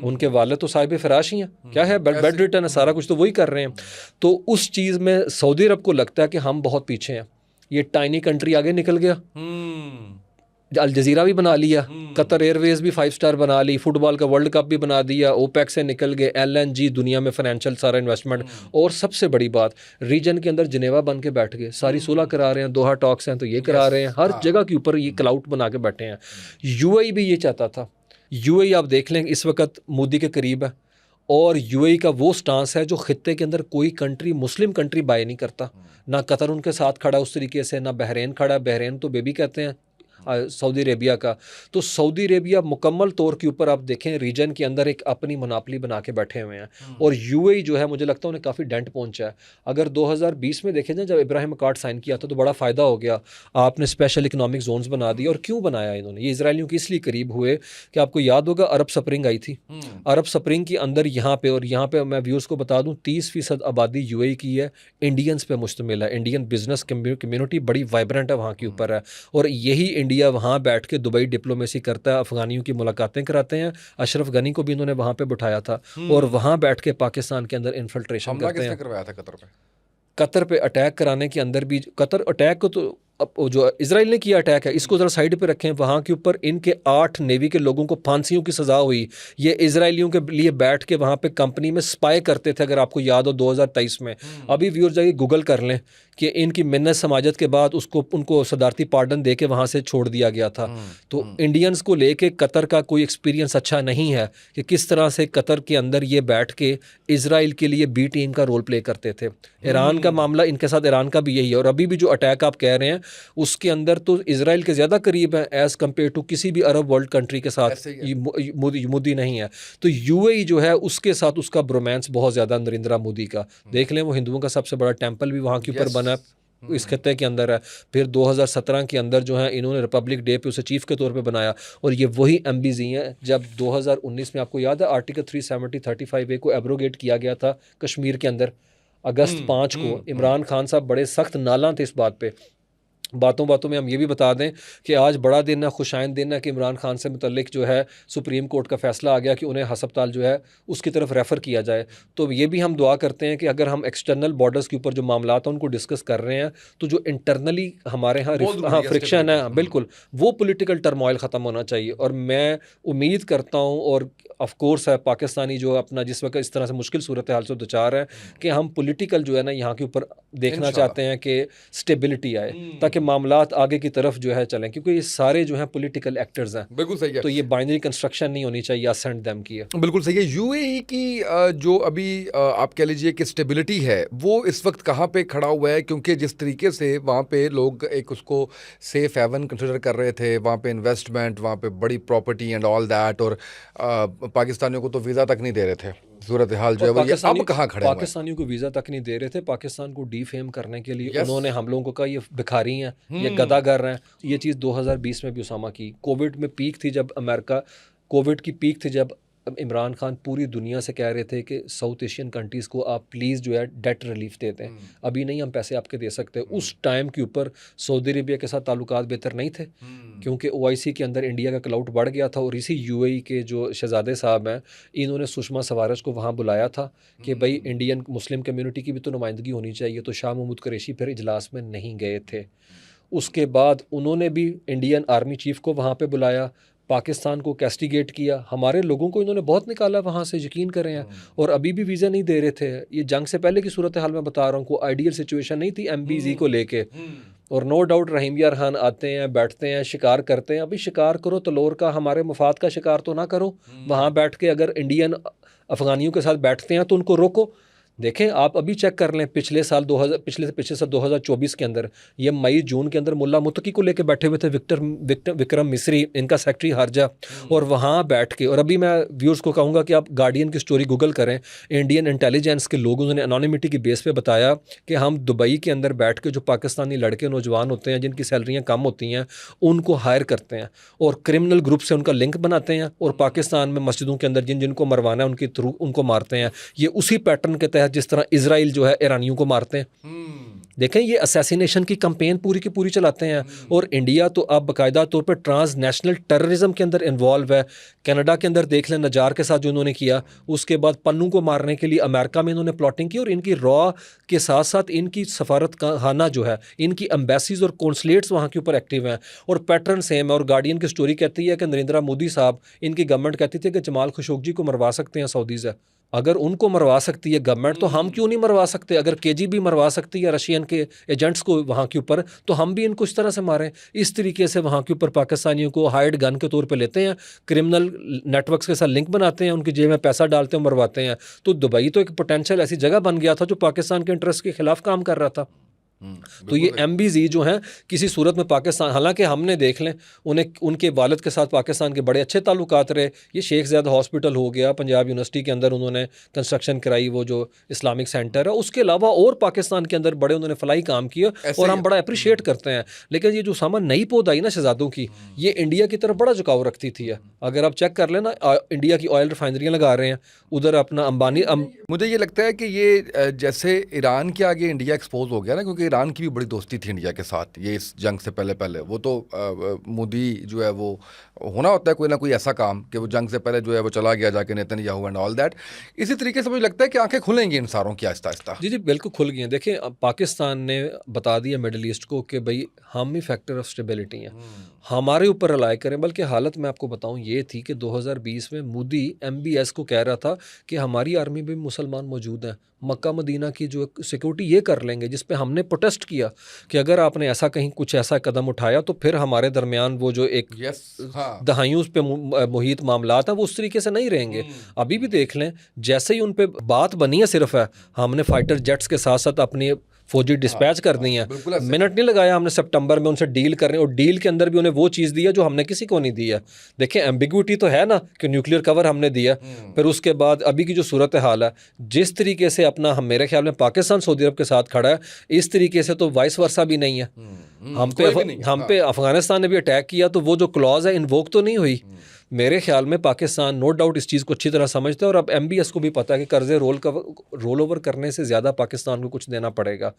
उनके वालिद तो साहिब फिराश ही हैं, क्या है, बेड रिटर्न है, सारा कुछ तो वही कर रहे हैं। तो उस चीज़ में सऊदी अरब को लगता है कि हम बहुत पीछे हैं। ये टाइनी कंट्री आगे निकल गया, अल जजीरा भी बना लिया, कतर एयरवेज भी 5 स्टार बना ली, फुटबॉल का वर्ल्ड कप भी बना दिया, ओपेक से निकल गए, एलएनजी, दुनिया में फाइनेंशियल सारा इन्वेस्टमेंट। और सबसे बड़ी बात, रीजन के अंदर जिनेवा बन के बैठ गए, सारी सुलह करा रहे हैं, दोहा टॉक्स हैं तो ये करा रहे हैं, हर जगह के ऊपर ये क्लाउड बना के बैठे हैं। यूएई भी ये चाहता था। यूएई आप देख लें इस वक्त मोदी के करीब है, और यूएई का वो स्टांस है जो खित्ते के अंदर कोई कंट्री, मुस्लिम कंट्री बाय नहीं करता। ना कतर उनके साथ खड़ा उस तरीके से, ना बहरीन खड़ा। बहरीन तो बेबी कहते हैं, सऊदी अरेबिया का। तो सऊदी अरेबिया मुकम्मल तौर के ऊपर आप देखें रीजन के अंदर एक अपनी मोनोपोली बना के बैठे हुए हैं, और यूएई जो है मुझे लगता है उन्हें काफ़ी डेंट पहुंचा है। अगर 2020 में देखें ना, जब इब्राहिम अकॉर्ड साइन किया था तो बड़ा फ़ायदा हो गया, आपने स्पेशल इकनॉमिक जोन्स बना दिए। और क्यों बनाया इन्होंने? ये इसराइलियों के इसलिए करीब हुए कि आपको याद होगा अरब स्प्रिंग आई थी। अरब स्प्रिंग के अंदर यहाँ पे, और यहाँ पे मैं व्यूअर्स को बता दूं 30% आबादी यूएई की है, इंडियंस पे मुश्तमिल है। इंडियन बिजनेस कम्युनिटी बड़ी वाइब्रेंट है वहाँ के ऊपर है, और यही इंडिया वहाँ बैठ के दुबई डिप्लोमेसी करता है, अफगानियों की मुलाकातें कराते हैं। अशरफ गनी को भी इन्होंने वहाँ पे बिठाया था, और वहाँ बैठ के पाकिस्तान के अंदर इन्फिल्ट्रेशन हमला करते हैं। किसने करवाया था कतर पे? कतर पे अटैक कराने के अंदर भी, कतर अटैक को तो अब वो जो इसराइल ने किया अटैक है इसको ज़रा साइड पे रखें। वहाँ के ऊपर इनके 8 नेवी के लोगों को फांसियों की सज़ा हुई। ये इसराइलियों के लिए बैठ के वहाँ पे कंपनी में स्पाई करते थे, अगर आपको याद हो 2023 में। अभी व्यूअर जाइए गूगल कर लें कि इनकी मिन्नत समाजत के बाद उनको सदारती पार्डन दे के वहाँ से छोड़ दिया गया था। तो इंडियंस को लेके कतर का कोई एक्सपीरियंस अच्छा नहीं है कि किस तरह से कतर के अंदर ये बैठ के इसराइल के लिए बी टीम का रोल प्ले करते थे। ईरान का मामला इनके साथ, ईरान का भी यही है। और अभी भी जो अटैक आप कह रहे हैं उसके अंदर तो इसराइल के ज़्यादा करीब है एज़ कम्पेयर टू किसी भी अरब वर्ल्ड कंट्री के साथ। मोदी नहीं है तो यूएई जो है उसके साथ उसका ब्रोमांस बहुत ज़्यादा नरेंद्र मोदी का। देख लें वो हिंदुओं का सबसे बड़ा टेम्पल भी वहाँ के ऊपर बना इस खत्ते के अंदर है। फिर 2017 के अंदर जो है इन्होंने रिपब्लिक डे पे उसे चीफ के तौर पे बनाया, और ये वही एमबीजी हैं जब 2019 में आपको याद है आर्टिकल 370-35A को एब्रोगेट किया गया था कश्मीर के अंदर। अगस्त 5 को इमरान खान साहब बड़े सख्त नाला थे इस बात पे। बातों बातों में हम ये भी बता दें कि आज बड़ा दिन है, खुशाइन दिन है कि इमरान खान से मुतल्लिक जो है सुप्रीम कोर्ट का फैसला आ गया कि उन्हें हस्पताल जो है उसकी तरफ रेफ़र किया जाए। तो ये भी हम दुआ करते हैं कि अगर हम एक्सटर्नल बॉर्डर्स के ऊपर जो मामला हैं उनको डिस्कस कर रहे हैं तो जो इंटरनली हमारे यहाँ फ्रिक्शन है, बिल्कुल वो पॉलिटिकल टर्मोइल ख़त्म होना चाहिए। और मैं उम्मीद करता हूँ, और ऑफ कोर्स है पाकिस्तानी जो अपना जिस वक्त इस तरह से मुश्किल सूरत हाल से दुचार है कि हम पॉलिटिकल जो है ना यहाँ के ऊपर देखना चाहते हैं कि स्टेबिलिटी आए ताकि मामलात आगे की तरफ जो है चलें, क्योंकि ये सारे जो हैं पॉलिटिकल एक्टर्स हैं। बिल्कुल सही है। तो ये बाइनरी कंस्ट्रक्शन नहीं होनी चाहिए, असेंट देम की है। बिल्कुल सही है। यूएई की जो अभी आप कह लीजिए कि स्टेबिलिटी है वो इस वक्त कहाँ पे खड़ा हुआ है? क्योंकि जिस तरीके से वहाँ पे लोग एक उसको सेफ हेवन कंसिडर कर रहे थे, वहाँ पे इन्वेस्टमेंट, वहाँ पे बड़ी प्रॉपर्टी एंड ऑल दैट, और पाकिस्तानियों को तो वीज़ा तक नहीं दे रहे थे। सूरत हाल जो है वो ये अब कहाँ खड़े हुए हैं? पाकिस्तानियों को वीज़ा तक नहीं दे रहे थे। पाकिस्तान को डीफेम करने के लिए Yes. उन्होंने हम लोगों को कहा ये भिखारी हैं, ये गदागर हैं। ये चीज़ 2020 में भी उसामा की। कोविड में पीक थी जब अमेरिका, कोविड की पीक थी जब इमरान खान पूरी दुनिया से कह रहे थे कि साउथ एशियन कंट्रीज़ को आप प्लीज़ जो है डेट रिलीफ देते हैं, अभी नहीं हम पैसे आपके दे सकते। उस टाइम के ऊपर सऊदी अरेबिया के साथ ताल्लुकात बेहतर नहीं थे, क्योंकि ओआईसी के अंदर इंडिया का क्लाउड बढ़ गया था। और इसी यूएई के जो शहजादे साहब हैं इन्होंने सुषमा स्वराज को वहाँ बुलाया था कि भाई इंडियन मुस्लिम कम्युनिटी की भी तो नुमाइंदगी होनी चाहिए। तो शाह महमूद कुरैशी फिर इजलास में नहीं गए थे। उसके बाद उन्होंने भी इंडियन आर्मी चीफ को वहाँ पे बुलाया, पाकिस्तान को कैस्टिगेट किया। हमारे लोगों को इन्होंने बहुत निकाला वहाँ से, यकीन करें हैं। और अभी भी वीज़ा नहीं दे रहे थे। ये जंग से पहले की सूरत हाल मैं बता रहा हूँ, कोई आइडियल सिचुएशन नहीं थी एमबीजी को लेके। और नो डाउट रहीम यार खान आते हैं, बैठते हैं, शिकार करते हैं। अभी शिकार करो तो लोर का, हमारे मफाद का शिकार तो ना करो। वहाँ बैठ के अगर इंडियन अफगानियों के साथ बैठते हैं तो उनको रोको। देखें आप अभी चेक कर लें पिछले साल 2024 के अंदर, ये मई जून के अंदर मुल्ला मुत्तकी को लेके बैठे हुए थे विक्रम मिस्री, इनका सेक्रेटरी हारजा। और वहाँ बैठ के, और अभी मैं व्यूअर्स को कहूँगा कि आप गार्डियन की स्टोरी गूगल करें, इंडियन इंटेलिजेंस के लोग उन्होंने अनोनिमिटी की बेस पे बताया कि हम दुबई के अंदर बैठ के जो पाकिस्तानी लड़के नौजवान होते हैं जिनकी सैलरियाँ कम होती हैं उनको हायर करते हैं और क्रिमिनल ग्रुप से उनका लिंक बनाते हैं, और पाकिस्तान में मस्जिदों के अंदर जिनको मरवाना है उनके थ्रू उनको मारते हैं। ये उसी पैटर्न के तहत जिस तरह इजराइल जो है ईरानियों को मारते हैं। देखें ये असैसिनेशन की कैंपेन पूरी की पूरी चलाते हैं। और इंडिया तो अब बाकायदा तौर पर ट्रांस नेशनल टेररिज्म के अंदर इन्वॉल्व है। कनाडा के अंदर देख लें नजार के साथ जो उन्होंने किया, उसके बाद पन्नू को मारने के लिए अमेरिका में इन्होंने प्लॉटिंग की। और इनकी रॉ के साथ साथ इनकी सफारत खाना जो है, इनकी एम्बेसीज और कौंसलेट्स वहाँ के ऊपर एक्टिव हैं, और पैटर्न सेम है। और गार्डियन की स्टोरी कहती है कि नरेंद्र मोदी साहब, इनकी गवर्नमेंट कहती थी कि जमाल खशोगी को मरवा सकते हैं सऊदीज़ है। अगर उनको मरवा सकती है गवर्नमेंट तो हम क्यों नहीं मरवा सकते? अगर केजीबी मरवा सकती है रशियन के एजेंट्स को वहाँ के ऊपर, तो हम भी इनको इस तरह से मारें। इस तरीके से वहाँ के ऊपर पाकिस्तानियों को हाइड गन के तौर पे लेते हैं, क्रिमिनल नेटवर्क्स के साथ लिंक बनाते हैं, उनकी जेब में पैसा डालते हैं, मरवाते हैं। तो दुबई तो एक पोटेंशियल ऐसी जगह बन गया था जो पाकिस्तान के इंटरेस्ट के खिलाफ काम कर रहा था। तो ये MBZ जो हैं किसी सूरत में पाकिस्तान, हालांकि हमने देख लें उन्हें उनके वालिद के साथ पाकिस्तान के बड़े अच्छे ताल्लुकात रहे। ये शेख ज़ायद हॉस्पिटल हो गया, पंजाब यूनिवर्सिटी के अंदर उन्होंने कंस्ट्रक्शन कराई, वो जो इस्लामिक सेंटर है, उसके अलावा और पाकिस्तान के अंदर बड़े उन्होंने फलाई काम किया और हम बड़ा अप्रिशिएट करते हैं। लेकिन ये जो सामान नई पौध आई ना शहजादों की, ये इंडिया की तरफ बड़ा झुकाव रखती थी। अगर आप चेक कर लें ना, इंडिया की ऑयल रिफाइनरियाँ लगा रहे हैं उधर, अपना अंबानी मुझे ये लगता है कि ये जैसे ईरान के आगे इंडिया एक्सपोज हो गया ना, क्योंकि ईरान की भी बड़ी दोस्ती थी इंडिया के साथ ये इस जंग से पहले वो तो मोदी जो है वो होना होता है कोई ना कोई ऐसा काम कि वो जंग से पहले जो है वो चला गया जाके नेतन्याहू एंड ऑल दैट। इसी तरीके से मुझे लगता है कि आंखें खुलेंगी इन सारों की आहिस्ता आहिस्ता। जी बिल्कुल खुल गई हैं। देखिए पाकिस्तान ने बता दिया मिडल ईस्ट को कि भाई हम ही फैक्टर ऑफ स्टेबिलिटी हैं, हमारे ऊपर रिलाय करें। बल्कि हालत मैं आपको बताऊं ये थी कि 2020 में मोदी MBS को कह रहा था कि हमारी आर्मी में मुसलमान मौजूद हैं, मक्का मदीना की जो सिक्योरिटी ये कर लेंगे, जिस पे हमने प्रोटेस्ट किया कि अगर आपने ऐसा कहीं कुछ ऐसा कदम उठाया तो फिर हमारे दरमियान वो जो एक दहाइयों पे मुहित मामला था वो उस तरीके से नहीं रहेंगे। अभी भी देख लें, जैसे ही उन पे बात बनी है सिर्फ है, हमने फाइटर जेट्स के साथ साथ अपनी फौजी डिस्पैच कर दी है, मिनट नहीं लगाया हमने सितंबर में उनसे डील करने, और डील के अंदर भी उन्हें वो चीज़ दी है जो हमने किसी को नहीं दी है। देखिए एम्बिग्विटी तो है ना कि न्यूक्लियर कवर हमने दिया, फिर उसके बाद अभी की जो सूरत हाल है, जिस तरीके से अपना हम मेरे ख्याल में पाकिस्तान सऊदी अरब के साथ खड़ा है, इस तरीके से तो वाइस वर्सा भी नहीं है। हम पे अफगानिस्तान ने भी अटैक किया तो वो जो क्लॉज है इन्वोक तो नहीं हुई। मेरे ख्याल में पाकिस्तान नो डाउट इस चीज़ को अच्छी तरह समझता है, और अब MBS को भी पता है कि कर्जे रोल ओवर करने से ज़्यादा पाकिस्तान को कुछ देना पड़ेगा।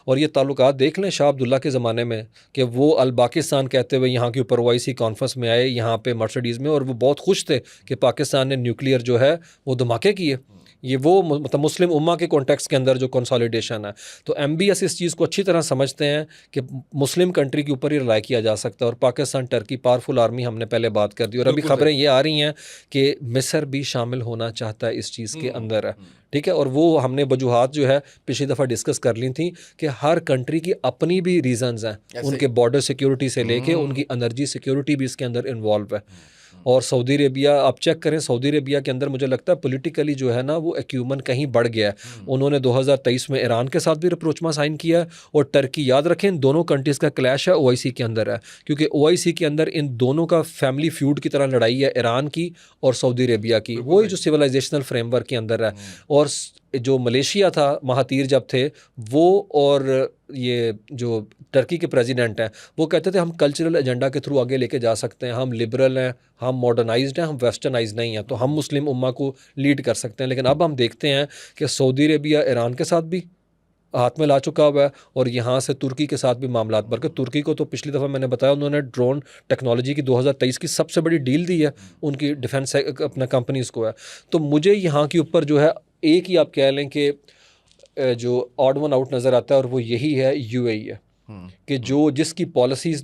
और ये ताल्लुकात देख लें शाह अब्दुल्ला के ज़माने में कि वो अल पाकिस्तान कहते हुए यहाँ के ऊपर OIC कॉन्फ्रेंस में आए, यहाँ पे मर्सिडीज़ में, और वो बहुत खुश थे कि पाकिस्तान ने न्यूक्लियर जो है वो धमाके किए। ये वो मतलब मुस्लिम उम्मा के कॉन्टेक्स्ट के अंदर जो कंसोलिडेशन है, तो MBS इस चीज़ को अच्छी तरह समझते हैं कि मुस्लिम कंट्री के ऊपर ही रिलाई किया जा सकता है। और पाकिस्तान टर्की पावरफुल आर्मी हमने पहले बात कर दी, और अभी खबरें ये आ रही हैं कि मिस्र भी शामिल होना चाहता है इस चीज़ के अंदर है। ठीक है, और वो हमने वजूहात जो है पिछली दफ़ा डिस्कस कर ली थी कि हर कंट्री की अपनी भी रीजंस हैं, उनके बॉर्डर सिक्योरिटी से लेके उनकी एनर्जी सिक्योरिटी भी इसके अंदर इन्वॉल्व है। और सऊदी अरेबिया आप चेक करें, सऊदी अरेबिया के अंदर मुझे लगता है पॉलिटिकली जो है ना वो एक्यूमन कहीं बढ़ गया है। उन्होंने 2023 में ईरान के साथ भी रिप्रोचमा साइन किया है, और टर्की, याद रखें इन दोनों कंट्रीज़ का क्लैश है OIC के अंदर है, क्योंकि OIC के अंदर इन दोनों का फैमिली फ्यूड की तरह लड़ाई है, ईरान की और सऊदी अरेबिया की, वही जो सिविलाइजेशनल फ्रेमवर्क के अंदर है। और जो मलेशिया था महातीर जब थे वो, और ये जो टर्की के प्रेसिडेंट हैं वो कहते थे हम कल्चरल एजेंडा के थ्रू आगे लेके जा सकते हैं, हम लिबरल हैं, हम मॉडर्नाइज्ड हैं, हम वेस्टर्नाइज नहीं हैं, तो हम मुस्लिम उम्मा को लीड कर सकते हैं। लेकिन अब हम देखते हैं कि सऊदी अरेबिया ईरान के साथ भी हाथ में ला चुका हुआ है, और यहाँ से तुर्की के साथ भी मामला, बल्कि तुर्की को तो पिछली दफ़ा मैंने बताया उन्होंने ड्रोन टेक्नोलॉजी की 2023 की सबसे बड़ी डील दी है उनकी डिफेंस अपना कंपनीज़ को है। तो मुझे यहाँ के ऊपर जो है एक ही आप कह लें कि जो ऑड वन आउट नज़र आता है, और वो यही है UAE है कि जो जिसकी पॉलिसीज़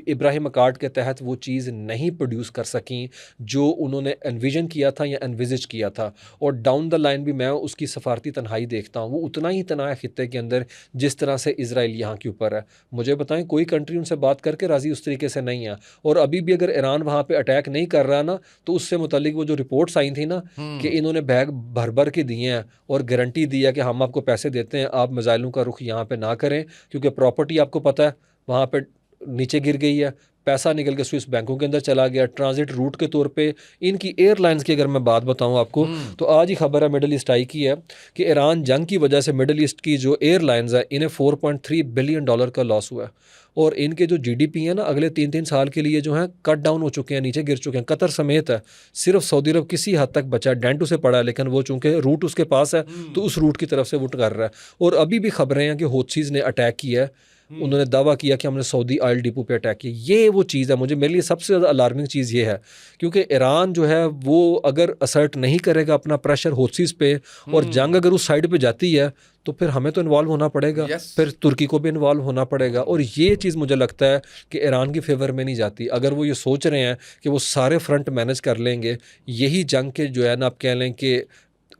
इब्राहिम अकार्ड के तहत वो चीज़ नहीं प्रोड्यूस कर सकी जो उन्होंने एनविजन किया था या एनविजिज किया था। और डाउन द लाइन भी मैं उसकी सफारती तन्हाई देखता हूँ, वो उतना ही तनाव है खित्ते के अंदर जिस तरह से इसराइल यहाँ के ऊपर है। मुझे बताएं कोई कंट्री उनसे बात करके राज़ी उस तरीके से नहीं है। और अभी भी अगर ईरान वहाँ पर अटैक नहीं कर रहा ना, तो उससे मुतल्लिक वो जो रिपोर्ट्स आई थी ना कि इन्होंने बैग भर भर के दिए हैं और गारंटी दी है कि हम आपको पैसे देते हैं, आप मिसाइलों का रुख यहाँ पर ना करें, क्योंकि प्रॉपर्टी आपको पता है वहाँ पे नीचे गिर गई है, पैसा निकल के स्विस बैंकों के अंदर चला गया। ट्रांजिट रूट के तौर पे इनकी एयरलाइंस की अगर मैं बात बताऊं आपको, तो आज ही खबर है मिडल ईस्ट आई की है कि ईरान जंग की वजह से मिडल ईस्ट की जो एयरलाइंस है इन्हें $4.3 बिलियन का लॉस हुआ है। और इनके जो GDP है ना अगले 3-3 साल के लिए जो है कट डाउन हो चुके हैं, नीचे गिर चुके हैं। कतर समेत है, सिर्फ सऊदी अरब किसी हद तक बचा है, डेंट उसे पड़ा है, लेकिन वो चूंकि रूट उसके पास है तो उस रूट की तरफ से वो कर रहा है। और अभी भी खबरें हैं कि हौथीज़ ने अटैक किया है, उन्होंने दावा किया कि हमने सऊदी ऑयल डिपो पे अटैक किया। ये वो चीज़ है, मुझे मेरे लिए सबसे ज़्यादा अलार्मिंग चीज़ ये है, क्योंकि ईरान जो है वो अगर असर्ट नहीं करेगा अपना प्रेशर हौथीज़ पे, और जंग अगर उस साइड पे जाती है तो फिर हमें तो इन्वॉल्व होना पड़ेगा, फिर तुर्की को भी इन्वॉल्व होना पड़ेगा। और ये चीज़ मुझे लगता है कि ईरान की फेवर में नहीं जाती। अगर वो ये सोच रहे हैं कि वो सारे फ्रंट मैनेज कर लेंगे, यही जंग के जो है ना आप कह लें कि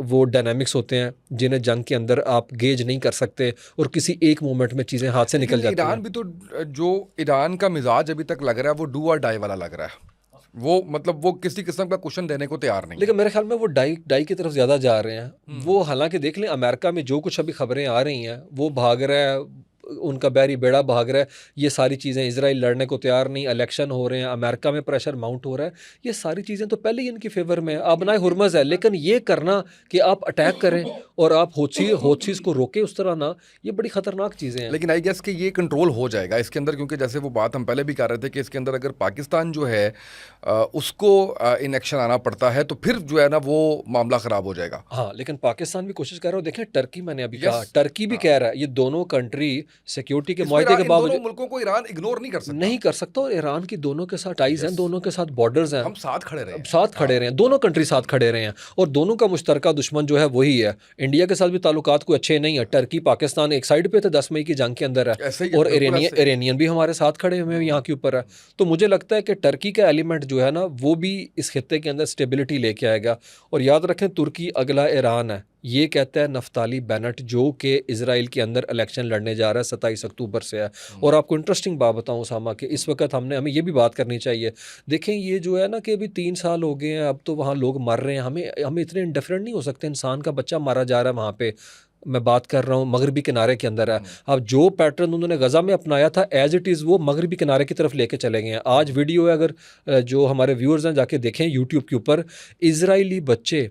वो डायनामिक्स होते हैं जिन्हें जंग के अंदर आप गेज नहीं कर सकते, और किसी एक मोमेंट में चीज़ें हाथ से निकल जाती हैं। ईरान भी तो, जो ईरान का मिजाज अभी तक लग रहा है वो डू और डाई वाला लग रहा है, वो मतलब वो किसी किस्म का क्वेश्चन देने को तैयार नहीं। लेकिन मेरे ख्याल में वो डाई की तरफ ज़्यादा जा रहे हैं वो। हालांकि देख लें अमेरिका में जो कुछ अभी खबरें आ रही हैं वो भाग रहा है उनका बहरी बेड़ा भाग रहा है, ये सारी चीज़ें, इजराइल लड़ने को तैयार नहीं, इलेक्शन हो रहे हैं, अमेरिका में प्रेशर माउंट हो रहा है, ये सारी चीज़ें तो पहले ही इनकी फेवर में है। आबनाए हुर्मज़ है, लेकिन ये करना कि आप अटैक करें और आप होथीज़ को रोके उस तरह ना, ये बड़ी ख़तरनाक चीज़ें हैं। लेकिन आई गेस कि ये कंट्रोल हो जाएगा इसके अंदर, क्योंकि जैसे वो बात हम पहले भी कर रहे थे कि इसके अंदर अगर पाकिस्तान जो है उसको इन एक्शन आना पड़ता है तो फिर जो है ना वो मामला ख़राब हो जाएगा। हाँ, लेकिन पाकिस्तान भी कोशिश कर रहा है। देखें टर्की, मैंने अभी कहा, यस। टर्की भी कह रहा है, ये दोनों कंट्री सिक्योरिटी के इसको मुआहदे के इन दोनों बावजूद मुल्कों को ईरान इग्नोर नहीं कर सकता। नहीं कर सकता, और ईरान की दोनों के साथ टाइज हैं, यस। दोनों के साथ बॉर्डर्स हैं, हम साथ खड़े रहे अब हैं। साथ खड़े रहे हैं, दोनों कंट्री साथ खड़े रहे हैं, और दोनों का मुश्तरका दुश्मन जो है वही है। इंडिया के साथ भी ताल्लुकात कोई अच्छे नहीं है। टर्की पाकिस्तान एक साइड पे थे 10 मई की जंग के अंदर है, ऐसे ही है, और बिल्कुल ऐसे। इरानियन भी हमारे साथ खड़े हुए हैं यहाँ के ऊपर है। तो मुझे लगता है कि टर्की का एलिमेंट जो है ना वो भी इस खित्ते के अंदर स्टेबिलिटी लेके आएगा। और याद रखें, तुर्की अगला ईरान है, ये कहता है नफ्ताली बेनेट, जो कि इजराइल के अंदर इलेक्शन लड़ने जा रहा है 27 अक्टूबर से है। और आपको इंटरेस्टिंग बात बताऊं उसामा, कि इस वक्त हमें ये भी बात करनी चाहिए। देखें, ये जो है ना कि अभी 3 साल हो गए हैं, अब तो वहाँ लोग मर रहे हैं, हमें इतने इंडिफरेंट नहीं हो सकते। इंसान का बच्चा मारा जा रहा है वहाँ पे, मैं बात कर रहा हूँ मगरबी किनारे के अंदर है। अब जो पैटर्न उन्होंने गज़ा में अपनाया था एज इट इज़, वो मगरबी किनारे की तरफ लेके चले गए हैं। आज वीडियो है, अगर जो हमारे व्यूअर्स हैं जाके देखें यूट्यूब के ऊपर, इजराइली बच्चे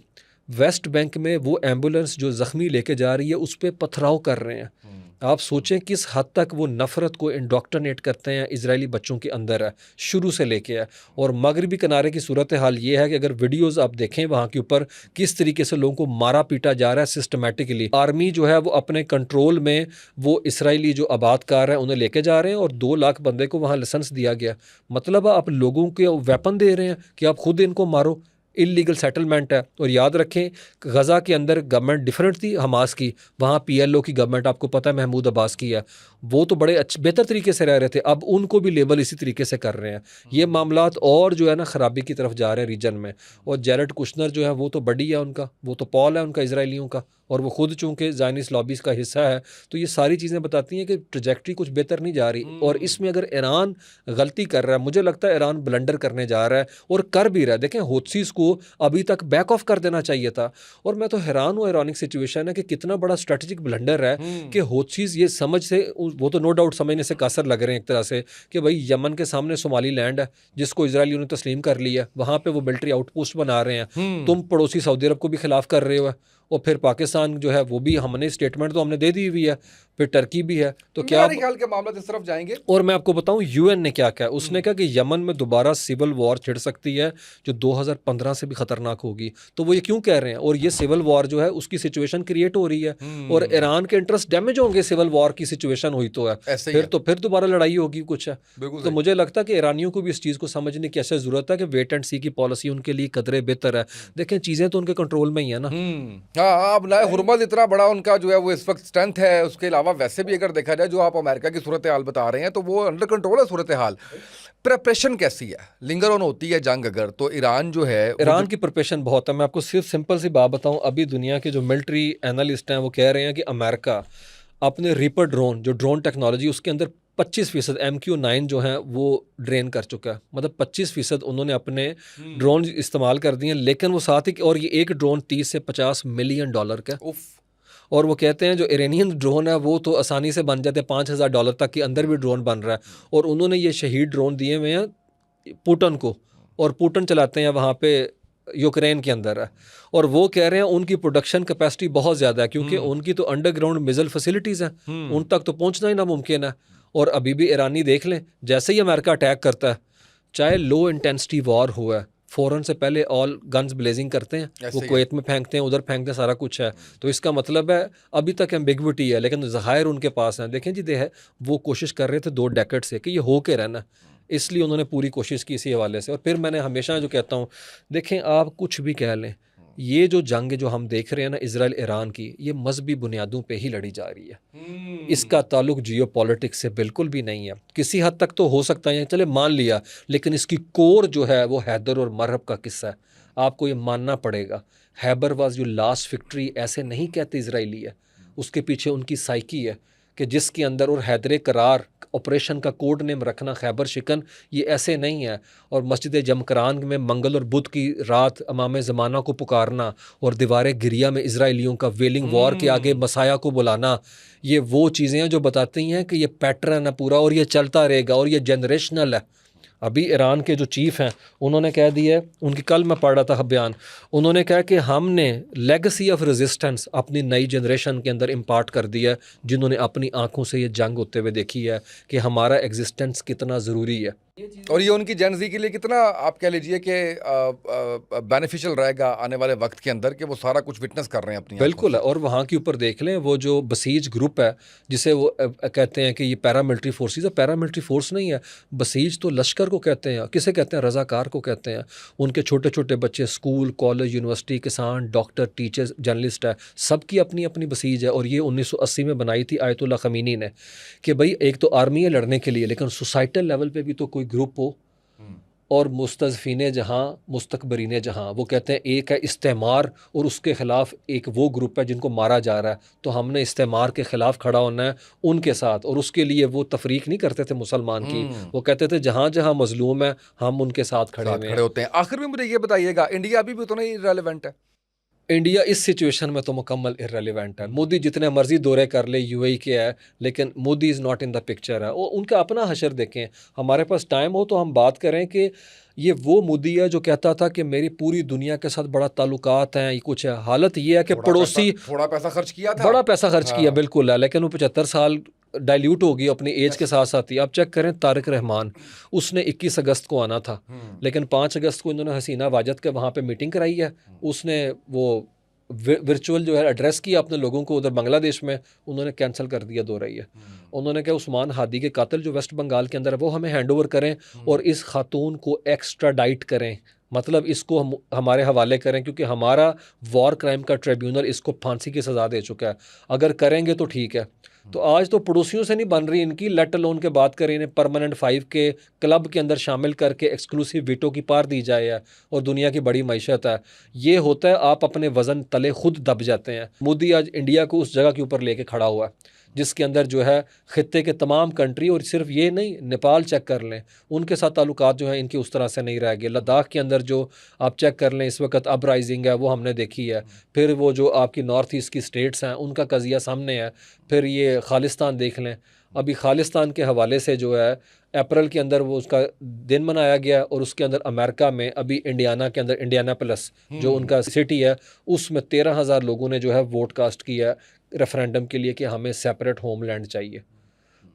वेस्ट बैंक में वो एम्बुलेंस जो ज़ख्मी लेके जा रही है उस पर पथराव कर रहे हैं। आप सोचें किस हद तक वो नफ़रत को इंडोक्ट्रिनेट करते हैं इजरायली बच्चों के अंदर है, शुरू से लेके है। और मगरबी किनारे की सूरत हाल ये है कि अगर वीडियोस आप देखें वहाँ के ऊपर किस तरीके से लोगों को मारा पीटा जा रहा है सिस्टमेटिकली। आर्मी जो है वो अपने कंट्रोल में वो इसराइली जो आबादकार हैं उन्हें लेके जा रहे हैं, और 2 लाख बंदे को वहाँ लाइसेंस दिया गया। मतलब आप लोगों के वेपन दे रहे हैं कि आप खुद इनको मारो, इलीगल सेटलमेंट है। और याद रखें, गज़ा के अंदर गवर्नमेंट डिफरेंट थी हमास की, वहाँ पीएलओ की गवर्नमेंट आपको पता है महमूद अब्बास की है, वो तो बड़े अच्छे बेहतर तरीके से रह रहे थे। अब उनको भी लेबल इसी तरीके से कर रहे हैं। ये मामलात और जो है ना ख़राबी की तरफ जा रहे हैं रीजन में। और जैरेड कुशनर जो है वो तो बड़ी है उनका, वो तो पॉल है उनका इसराइलियों का, और वो खुद चूँकि ज़ायनिस्ट लॉबीज़ का हिस्सा है। तो ये सारी चीज़ें बताती हैं कि ट्रजेक्ट्री कुछ बेहतर नहीं जा रही। और इसमें अगर ईरान गलती कर रहा है, मुझे लगता है ईरान ब्लंडर करने जा रहा है, और कर भी रहा है। देखें, होथीज़ को अभी तक बैक ऑफ कर देना चाहिए था। और मैं तो हैरान हूँ, आयरॉनिक सिचुएशन है कि कितना बड़ा स्ट्रेटेजिक ब्लंडर है कि होथीज़ ये समझ से, वो तो नो डाउट समझने से कासर लग रहे हैं एक तरह से, कि भाई यमन के सामने सोमाली लैंड है जिसको इसराइलियों ने तस्लीम कर लिया, वहाँ पे वो मिलिट्री आउटपोस्ट बना रहे हैं। तुम पड़ोसी सऊदी अरब को भी खिलाफ कर रहे हो, और फिर पाकिस्तान जो है वो भी, हमने स्टेटमेंट तो हमने दे दी हुई है, फिर टर्की भी है। तो क्या मेरे ख्याल के मामला इस तरफ जाएंगे। और मैं आपको बताऊं यूएन ने क्या कहा, उसने कहा कि यमन में दोबारा सिविल वॉर छिड़ सकती है जो 2015 से भी खतरनाक होगी। तो वो ये क्यों कह रहे हैं, और ये सिविल वॉर जो है उसकी सिचुएशन क्रिएट हो रही है, और ईरान के इंटरेस्ट डैमेज होंगे सिविल वॉर की सिचुएशन हुई तो है, फिर दोबारा लड़ाई होगी कुछ है। तो मुझे लगता है कि ईरानियों को भी इस चीज़ को समझने की ऐसा ज़रूरत है कि वेट एंड सी की पॉलिसी उनके लिए कदरे बेहतर है। देखें, चीज़ें तो उनके कंट्रोल में ही है ना। हाँ, अब नया हुर्मज़ इतना बड़ा उनका जो है वो इस वक्त स्ट्रेंथ है। उसके अलावा वैसे भी अगर देखा जाए, जो आप अमेरिका की सूरत हाल बता रहे हैं, तो वो अंडर कंट्रोल है सूरत हाल। प्रिपरेशन कैसी है, लिंगर ऑन होती है जंग अगर, तो ईरान जो है, ईरान की प्रिपरेशन बहुत है। मैं आपको सिर्फ सिंपल सी बात बताऊं, अभी दुनिया के जो मिलिट्री एनालिस्ट हैं वो कह रहे हैं कि अमेरिका अपने रीपर ड्रोन, जो ड्रोन टेक्नोलॉजी, उसके अंदर 25% MQ-9 जो हैं वो ड्रेन कर चुका है। मतलब 25% उन्होंने अपने ड्रोन इस्तेमाल कर दिए हैं। लेकिन वो साथ ही, और ये एक ड्रोन 30 से 50 मिलियन डॉलर का, और वो कहते हैं जो इरानियन ड्रोन है वो तो आसानी से बन जाते हैं, $5,000 तक के अंदर भी ड्रोन बन रहा है। और उन्होंने ये शहीद ड्रोन दिए हुए हैं पुतिन को, और पुतिन चलाते हैं वहाँ पे यूक्रेन के अंदर है। और वो कह रहे हैं उनकी प्रोडक्शन कैपेसिटी बहुत ज़्यादा है, क्योंकि उनकी तो अंडरग्राउंड मिसाइल फैसिलिटीज़ हैं, उन तक तो पहुँचना ही नामुमकिन है। और अभी भी ईरानी देख लें, जैसे ही अमेरिका अटैक करता है, चाहे लो इंटेंसिटी वॉर हुआ है, फ़ौरन से पहले ऑल गन्स ब्लेजिंग करते हैं, वो कुवैत में फेंकते हैं, उधर फेंकते हैं, सारा कुछ है। तो इसका मतलब है अभी तक एम्बिग्विटी है, लेकिन ज़खायर उनके पास हैं। देखें जी, दे है, वो कोशिश कर रहे थे 2 डेकेड से कि ये हो के रहना, इसलिए उन्होंने पूरी कोशिश की इसी हवाले से। और फिर मैंने हमेशा जो कहता हूँ, देखें आप कुछ भी कह लें, ये जो जंग जो हम देख रहे हैं ना इजराइल ईरान की, ये मजहबी बुनियादों पे ही लड़ी जा रही है। इसका ताल्लुक जियो पॉलिटिक्स से बिल्कुल भी नहीं है। किसी हद तक तो हो सकता है, चले मान लिया, लेकिन इसकी कोर जो है वो हैदर और मरहब का किस्सा है। आपको ये मानना पड़ेगा, हैबर वाज जो लास्ट विक्ट्री ऐसे नहीं कहते इजराइली है, उसके पीछे उनकी साइकी है कि जिसके अंदर और हैदर करार ऑपरेशन का कोड नेम रखना खैबर शिकन, ये ऐसे नहीं है। और मस्जिद जमकरान में मंगल और बुध की रात इमाम ज़माना को पुकारना और दीवार गिरिया में इसराइलियों का वेलिंग वॉर के आगे मसाया को बुलाना, ये वो चीज़ें हैं जो बताती हैं कि ये पैटर्न है पूरा और ये चलता रहेगा और ये जनरेशनल है। अभी ईरान के जो चीफ़ हैं उन्होंने कह दिया, उनकी कल मैं पढ़ रहा था बयान, उन्होंने कहा कि हमने लेगेसी ऑफ रेजिस्टेंस अपनी नई जनरेशन के अंदर इम्पार्ट कर दिया है, जिन्होंने अपनी आंखों से ये जंग होते हुए देखी है कि हमारा एग्जिस्टेंस कितना ज़रूरी है। और ये उनकी जेन ज़ी के लिए कितना आप कह लीजिए कि बेनिफिशियल रहेगा आने वाले वक्त के अंदर कि वो सारा कुछ विटनेस कर रहे हैं अपनी आंखों बिल्कुल है। से। और वहाँ के ऊपर देख लें, वो जो बसीज ग्रुप है जिसे वो कहते हैं कि ये पैरामिलिट्री फोर्सेस है, पैरामिलिट्री फोर्स नहीं है। बसीज तो लश्कर को कहते हैं, किसे कहते हैं, रज़ाकार को कहते हैं। उनके छोटे छोटे बच्चे स्कूल, कॉलेज, यूनिवर्सिटी, किसान, डॉक्टर, टीचर्स, जर्नलिस्ट है, सबकी अपनी अपनी बसीज है। और ये 1980 में बनाई थी आयतुल्ला ख़मीनी ने कि भाई एक तो आर्मी है लड़ने के लिए, लेकिन सोसाइटल लेवल पे भी तो कोई ग्रुप हो। और मुस्तज़फ़ीन जहाँ मुस्तकबरीन जहाँ, वो कहते हैं एक है इस्तेमार और उसके ख़िलाफ़ एक वो ग्रुप है जिनको मारा जा रहा है, तो हमने इस्तेमार के ख़िलाफ़ खड़ा होना है उनके साथ। और उसके लिए वो तफरीक नहीं करते थे मुसलमान की, वो कहते थे जहाँ जहाँ मज़लूम है हम उनके साथ खड़े हुए हैं। होते हैं। आखिर में मुझे ये बताइएगा, इंडिया अभी भी उतना ही रेलेवेंट है? इंडिया इस सिचुएशन में तो मुकम्मल इररेलेवेंट है। मोदी जितने मर्जी दौरे कर ले, यूएई के है, लेकिन Modi is not in the picture है। वो उनका अपना हशर देखें। हमारे पास टाइम हो तो हम बात करें कि ये वो मोदी है जो कहता था कि मेरी पूरी दुनिया के साथ बड़ा ताल्लुकात हैं, ये कुछ है। हालत ये है कि पड़ोसी थोड़ा पैसा खर्च किया था, बड़ा पैसा खर्च किया, बिल्कुल है, लेकिन वो 75 साल डाइल्यूट हो गई अपनी एज के साथ साथ ही। आप चेक करें तारिक रहमान, उसने 21 अगस्त को आना था, लेकिन 5 अगस्त को इन्होंने हसीना वाजद के वहाँ पे मीटिंग कराई है। उसने वो वर्चुअल जो है एड्रेस किया अपने लोगों को उधर बांग्लादेश में, उन्होंने कैंसिल कर दिया दो रही है। उन्होंने कहा उस्मान हादी के कातिल जो वेस्ट बंगाल के अंदर है वो हमें हैंड ओवर करें और इस खातून को एक्स्ट्राडाइट करें, मतलब इसको हम हमारे हवाले करें, क्योंकि हमारा वॉर क्राइम का ट्रिब्यूनल इसको फांसी की सज़ा दे चुका है। अगर करेंगे तो ठीक है। तो आज तो पड़ोसियों से नहीं बन रही इनकी, लेट अलोन के बात करें इन्हें परमानेंट 5 के क्लब के अंदर शामिल करके एक्सक्लूसिव वीटो की पार दी जाए है और दुनिया की बड़ी मैशत है। ये होता है आप अपने वज़न तले खुद दब जाते हैं। मोदी आज इंडिया को उस जगह के ऊपर लेके खड़ा हुआ है जिसके अंदर जो है ख़ित्ते के तमाम कंट्री, और सिर्फ ये नहीं, नेपाल चेक कर लें, उनके साथ ताल्लुकात जो हैं इनके उस तरह से नहीं रह गए। लद्दाख के अंदर जो आप चेक कर लें इस वक्त अब राइजिंग है वो हमने देखी है। फिर वो जो आपकी नॉर्थ ईस्ट की स्टेट्स हैं उनका कज़िया सामने है। फिर ये खालिस्तान देख लें, अभी खालिस्तान के हवाले से जो है अप्रैल के अंदर वो उसका दिन मनाया गया और उसके अंदर अमेरिका में अभी इंडियाना के अंदर इंडियानापोलिस जो उनका सिटी है उसमें 13,000 लोगों ने जो है वोट कास्ट किया रेफरेंडम के लिए कि हमें सेपरेट होमलैंड चाहिए।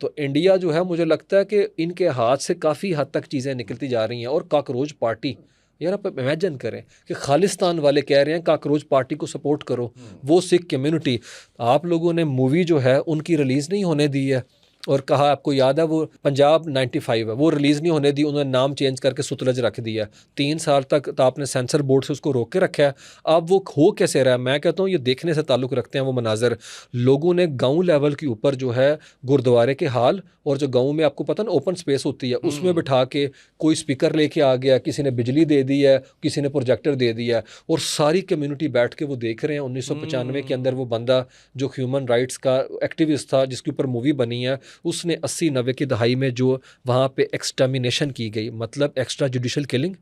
तो इंडिया जो है मुझे लगता है कि इनके हाथ से काफ़ी हद तक चीज़ें निकलती जा रही हैं। और काकरोच पार्टी, यार आप इमेजिन करें कि खालिस्तान वाले कह रहे हैं काकरोच पार्टी को सपोर्ट करो। वो सिख कम्युनिटी, आप लोगों ने मूवी जो है उनकी रिलीज़ नहीं होने दी है और कहा, आपको याद है वो पंजाब 95 है, वो रिलीज़ नहीं होने दी, उन्होंने नाम चेंज करके सुतलज रख दिया। 3 साल तक तो आपने सेंसर बोर्ड से उसको रोक के रखा है। अब वो हो कैसे रहा है? मैं कहता हूँ ये देखने से ताल्लुक़ रखते हैं वो मनाजर। लोगों ने गांव लेवल के ऊपर जो है गुरुद्वारे के हाल, और जो गांव में आपको पता ना ओपन स्पेस होती है, उसमें बिठा के कोई स्पीकर लेके आ गया, किसी ने बिजली दे दी है, किसी ने प्रोजेक्टर दे दिया है, और सारी कम्युनिटी बैठ के वो देख रहे हैं। 1995 के अंदर वो बंदा जो ह्यूमन राइट्स का एक्टिविस्ट था जिसके ऊपर मूवी बनी है, उसने 80-90 की दहाई में जो वहाँ पे एक्सटर्मिनेशन की गई, मतलब एक्स्ट्रा जुडिशल किलिंग,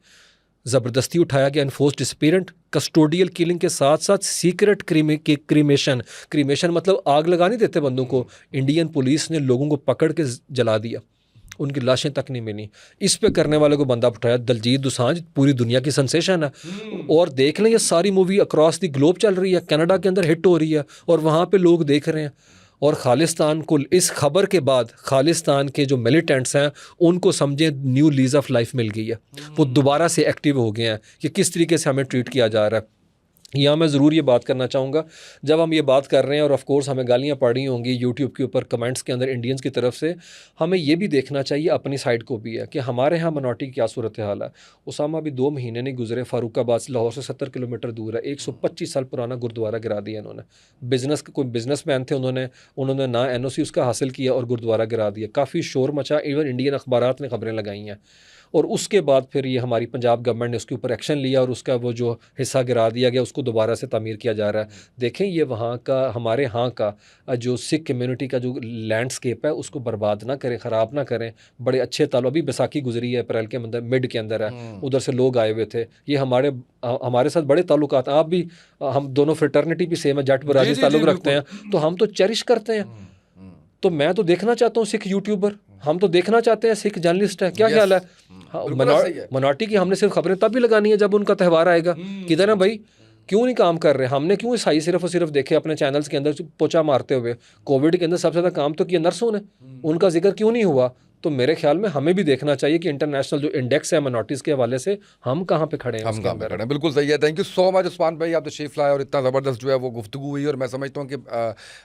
ज़बरदस्ती उठाया गया, इन्फोर्स डिसअपीयरेंट, कस्टोडियल किलिंग के साथ साथ सीक्रेट क्रीमेशन। क्रीमेशन मतलब आग लगा नहीं देते बंदों को। इंडियन पुलिस ने लोगों को पकड़ के जला दिया, उनकी लाशें तक नहीं मिली। इस पे करने वाले को बंदा उठाया दलजीत दोसांझ, पूरी दुनिया की सेंसेशन है। और देख लें ये सारी मूवी अक्रॉस द ग्लोब चल रही है, कनाडा के अंदर हिट हो रही है और वहाँ पे लोग देख रहे हैं। और खालिस्तान को इस खबर के बाद खालिस्तान के जो मिलिटेंट्स हैं उनको समझे न्यू लीज ऑफ लाइफ मिल गई है, वो दोबारा से एक्टिव हो गए हैं कि किस तरीके से हमें ट्रीट किया जा रहा है। यहाँ मैं ज़रूर ये बात करना चाहूँगा, जब हम ये बात कर रहे हैं और ऑफ कोर्स हमें गालियाँ पड़ी होंगी यूट्यूब के ऊपर कमेंट्स के अंदर इंडियंस की तरफ से, हमें ये भी देखना चाहिए अपनी साइड को भी है कि हमारे यहाँ मिनॉरिटी की क्या सूरत हाल है। उसामा अभी 2 महीने नहीं गुजरे, फ़ारूकाबाद से लाहौर से 70 किलोमीटर दूर है, 125 साल पुराना गुरुद्वारा गिरा दिया इन्होंने। कोई बिजनेसमैन थे, उन्होंने ना NOC उसका हासिल किया और गुरुद्वारा गिरा दिया। काफ़ी शोर मचा, इवन इंडियन अखबारात ने खबरें लगाई हैं। और उसके बाद फिर ये हमारी पंजाब गवर्नमेंट ने उसके ऊपर एक्शन लिया और उसका वो जो हिस्सा गिरा दिया गया उसको उसको दोबारा से तामीर किया जा रहा है। देखें ये वहाँ का, हमारे यहाँ का जो सिख कम्युनिटी का जो लैंडस्केप है उसको बर्बाद ना करें, ख़राब ना करें। बड़े अच्छे ताल्लुक, अभी बैसाखी गुजरी है अप्रैल के अंदर, मिड के अंदर है, उधर से लोग आए हुए थे। ये हमारे साथ बड़े ताल्लुकात, आप भी, हम दोनों फ्रेटर्निटी भी सेम है, जट जी बरादरी जी जी ताल्लुक रखते बिल्कुल। हैं, तो हम तो चेरिश करते हैं। तो मैं तो देखना चाहता हूँ सिख यूट्यूबर, हम तो देखना चाहते हैं सिख जर्नलिस्ट है, क्या ख्याल है? हाँ, बिल्कुल सही है। मिनॉरिटी की हमने सिर्फ खबरें तब भी लगानी है जब उनका त्यौहार आएगा। किधर है भाई? क्यों नहीं काम कर रहे? हमने क्यों ईसाई सिर्फ और सिर्फ देखे अपने चैनल्स के अंदर पोछा मारते हुए? कोविड के अंदर सबसे ज़्यादा काम तो किया नर्सों ने, उनका जिक्र क्यों नहीं हुआ? तो मेरे ख्याल में हमें भी देखना चाहिए कि इंटरनेशनल जो इंडेक्स है मिनॉरिटीज़ के हवाले से हम कहाँ पे खड़े हैं हम उसके कहाँ पे अंदर। खड़े हैं, बिल्कुल सही है। Thank you so much Usman भाई, आप तशरीफ़ लाए और इतना ज़बरदस्त जो है वो गुफ्तगू हुई। और मैं समझता हूँ कि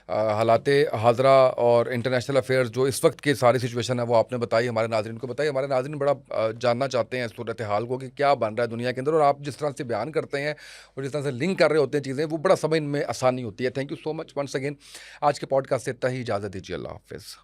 हालात हाज़रा और इंटरनेशनल अफेयर्स जो इस वक्त की सारी सिचुएशन है वो आपने बताई, हमारे नाज़रीन को बताई। हमारे नाज़रीन बड़ा जानना चाहते हैं सूरत हाल को कि क्या बन रहा है दुनिया के अंदर, और आप जिस तरह से बयान करते हैं और जिस तरह से लिंक कर रहे होते हैं चीज़ें, वो बड़ा समझ में आसानी होती है। Thank you so much once again. आज के पॉडकास्ट से इतना ही, इजाज़त दीजिए, अल्लाह हाफ़िज़।